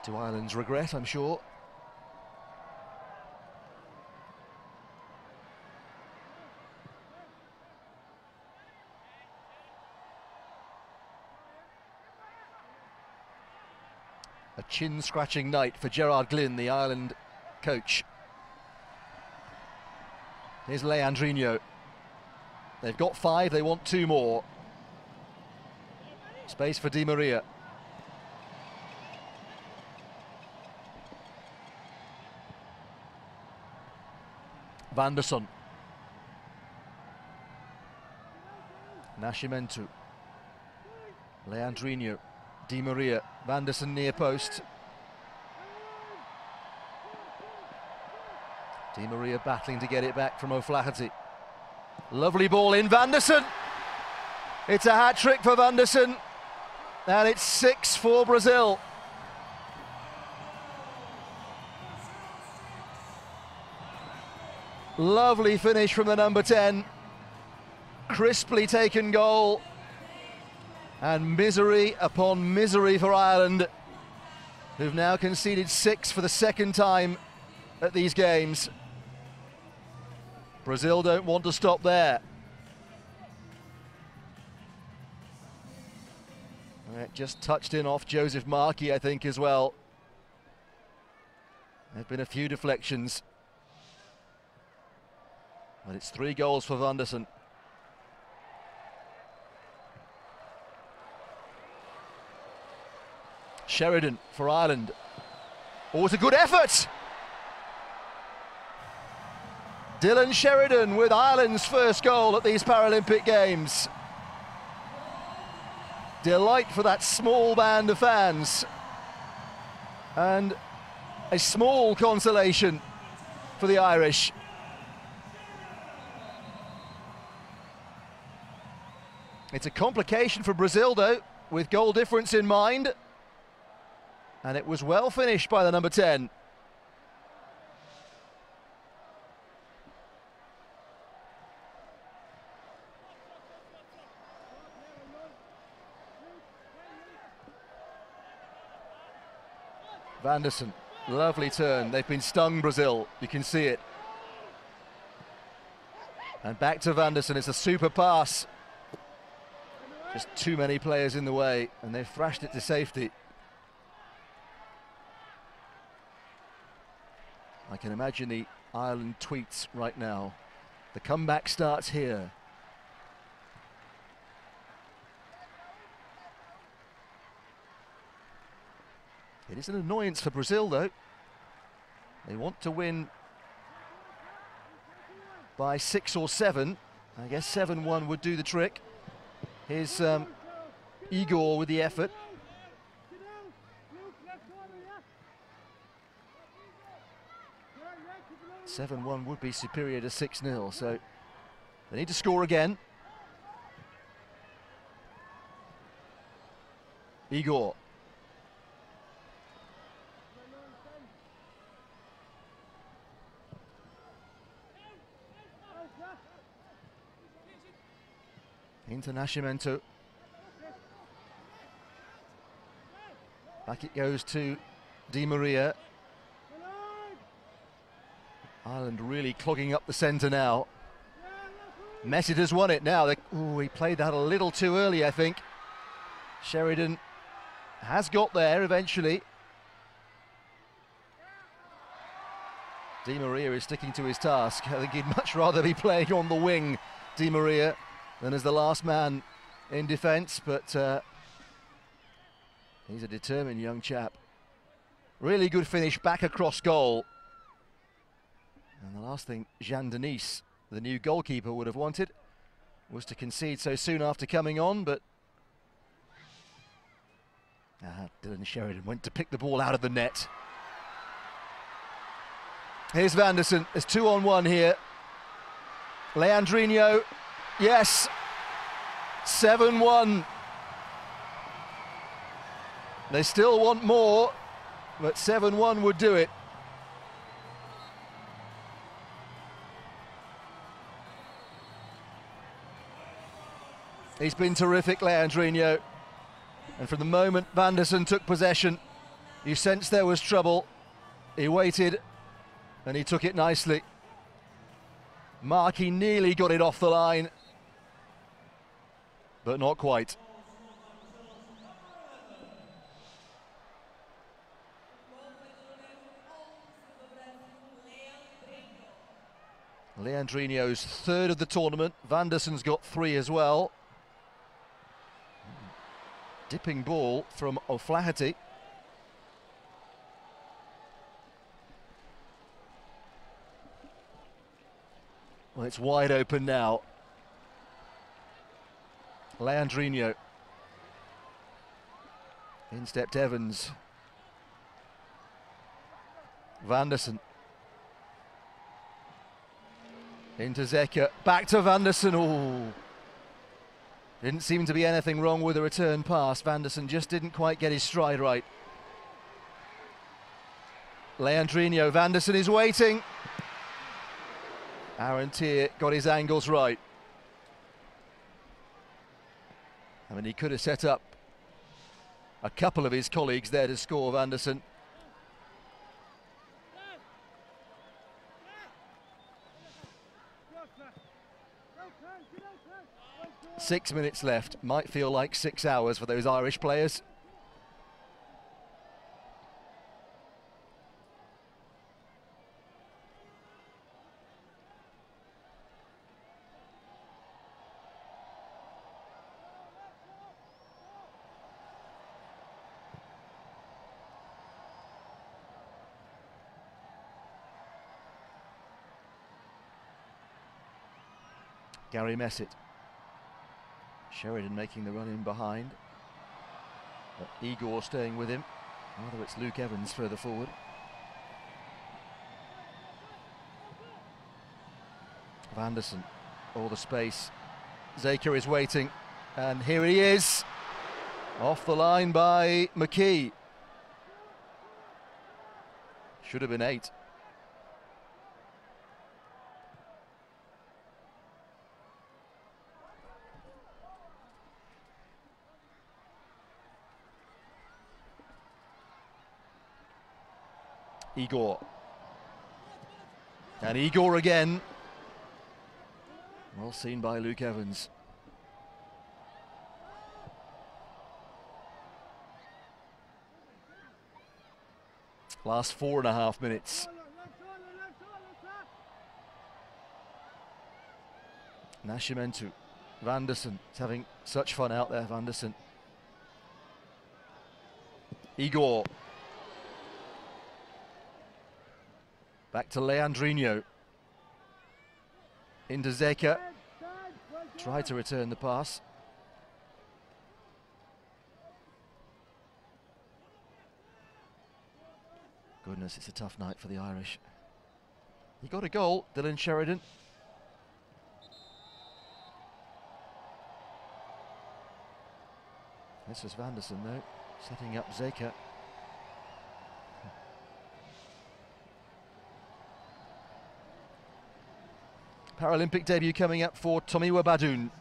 To Ireland's regret, I'm sure. A chin-scratching night for Gerard Glynn, the Ireland coach. Here's Leandrinho. They've got 5, they want 2 more. Space for Di Maria. Wanderson. NASCIMENTO. Leandro. Di Maria. Wanderson near post. Di Maria battling to get it back from O'Flaherty. Lovely ball in. Wanderson. It's a hat-trick for Wanderson. And it's 6 for Brazil. Lovely finish from the number 10. Crisply taken goal. And misery upon misery for Ireland, who've now conceded 6 for the second time at these games. Brazil don't want to stop there. It just touched in off Joseph MARKEY, I think, as well. There have been a few deflections. But it's 3 goals for Wanderson. Sheridan for Ireland. Oh, it's a good effort! Dylan Sheridan with Ireland's first goal at these Paralympic Games. Delight for that small band of fans. And a small consolation for the Irish. It's a complication for Brazil, though, with goal difference in mind. And it was well finished by the number 10. Wanderson, lovely turn. They've been stung, Brazil. You can see it. And back to Wanderson. It's a super pass. Just too many players in the way, and they've thrashed it to safety. I can imagine the Ireland tweets right now. The comeback starts here. It is an annoyance for Brazil, though. They want to win by 6 or 7. I guess 7-1 would do the trick. Here's Igor with the effort. (7-1) would be superior to 6-0, so they need to score again. Igor. Into NASCIMENTO. Back it goes to Di Maria. Ireland really clogging up the centre now. MESSETT has won it now. Ooh, he played that a little too early, I think. Sheridan has got there eventually. Di Maria is sticking to his task. I think he'd much rather be playing on the wing, Di Maria, than as the last man in defence, but he's a determined young chap. Really good finish back across goal. And the last thing Jean Denis, the new goalkeeper, would have wanted was to concede so soon after coming on, but Dylan Sheridan went to pick the ball out of the net. Here's Wanderson. There's 2-on-1 here. Leandro, yes, 7-1. They still want more, but 7-1 would do it. He's been terrific, Leandro. And from the moment Wanderson took possession, you sensed there was trouble. He waited, and he took it nicely. MARKEY nearly got it off the line, but not quite. Leandro's 3rd of the tournament. Wanderson's got 3 as well. Dipping ball from O'Flaherty. Well, it's wide open now. Leandro. In stepped Evans. Wanderson. Into Zeka. Back to Wanderson. Oh. Didn't seem to be anything wrong with the return pass. Wanderson just didn't quite get his stride right. Leandro. Wanderson is waiting. Aaron Tier got his angles right. I mean, he could have set up a couple of his colleagues there to score, Wanderson. Six minutes left. Might feel like 6 hours for those Irish players. Gary MESSETT. Sheridan making the run in behind. But Igor staying with him. Rather, it's Luke Evans further forward. Wanderson, all the space. Zeka is waiting, and here he is. Off the line by McKee. Should have been 8. Igor. And Igor again. Well seen by Luke Evans. Last 4.5 minutes. NASCIMENTO. Wanderson is having such fun out there, Wanderson. Igor. Back to Leandro. Into Zeka. Tried to return the pass. Goodness, it's a tough night for the Irish. He got a goal, Dylan Sheridan. This was Wanderson though, setting up Zeka. Paralympic debut coming up for Tomiwa Badoon.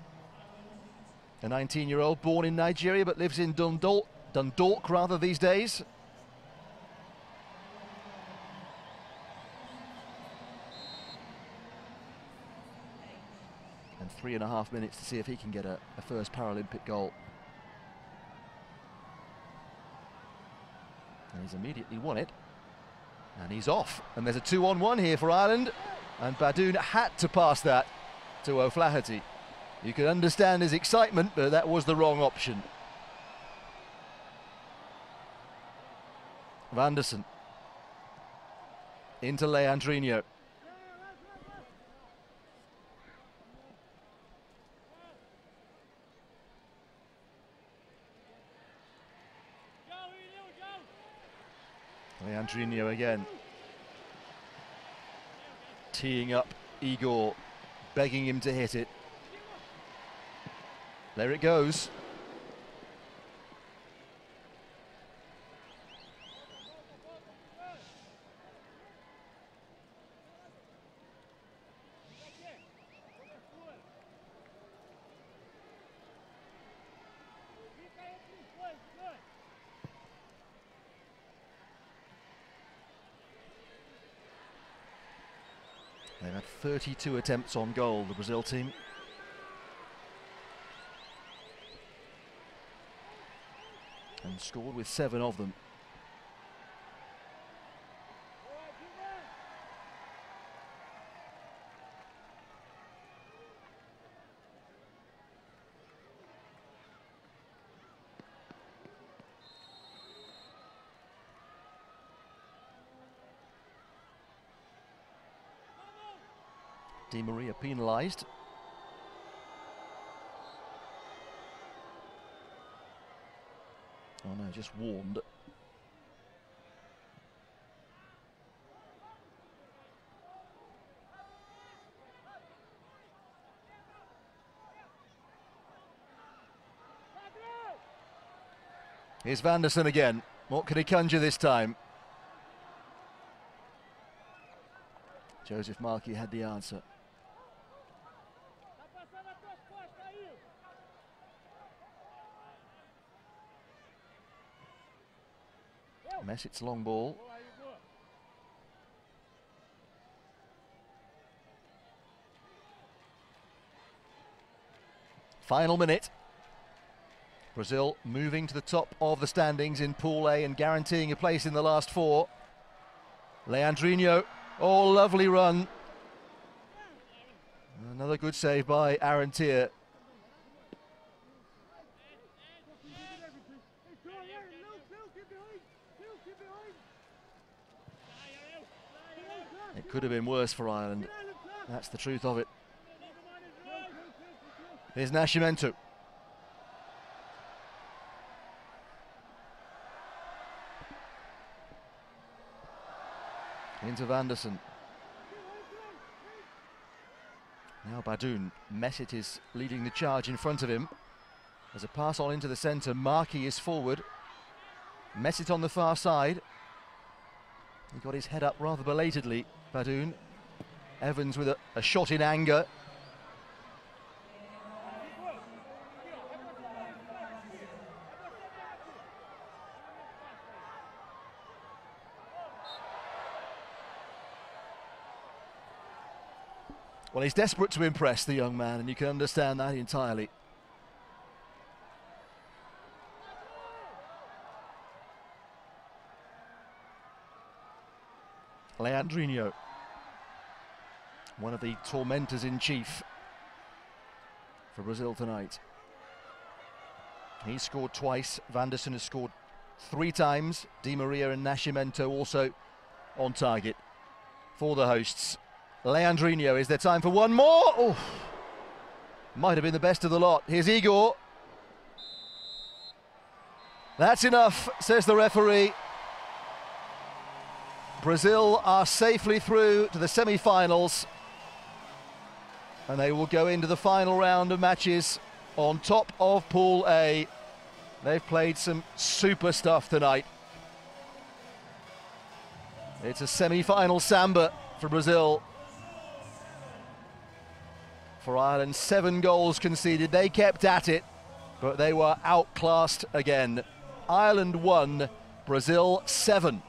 A 19-year-old born in Nigeria but lives in Dundalk rather these days. And 3.5 minutes to see if he can get a first Paralympic goal. And he's immediately won it. And he's off. And there's a 2-on-1 here for Ireland. And Badoon had to pass that to O'Flaherty. You can understand his excitement, but that was the wrong option. Wanderson. Into Leandro. Leandro again. Teeing up Igor, begging him to hit it. There it goes. They've had 32 attempts on goal, the Brazil team. And scored with 7 of them. Di Maria penalised. Oh no, just warned. Here's Wanderson again. What can he conjure this time? Joseph Markey had the answer. Messett's long ball. Final minute. Brazil moving to the top of the standings in Pool A and guaranteeing a place in the last four. Leandrinho, oh, lovely run. Another good save by Aaron Tier. It could have been worse for Ireland. That's the truth of it. Here's NASCIMENTO. Into Wanderson. Now Badoun. Messett is leading the charge in front of him. There's a pass on into the centre. Markey is forward. Messett on the far side. He got his head up rather belatedly, Badoun. Evans with a shot in anger. Well, he's desperate to impress, the young man, and you can understand that entirely. Leandrinho, one of the tormentors in chief for Brazil tonight. He scored twice. Wanderson has scored 3 times. Di Maria and NASCIMENTO also on target for the hosts. Leandrinho, is there time for one more? Oh, might have been the best of the lot. Here's Igor. That's enough, says the referee. Brazil are safely through to the semi-finals, and they will go into the final round of matches on top of Pool A. They've played some super stuff tonight. It's a semi-final samba for Brazil. For Ireland, 7 goals conceded. They kept at it, but they were outclassed again. Ireland 1, Brazil 7.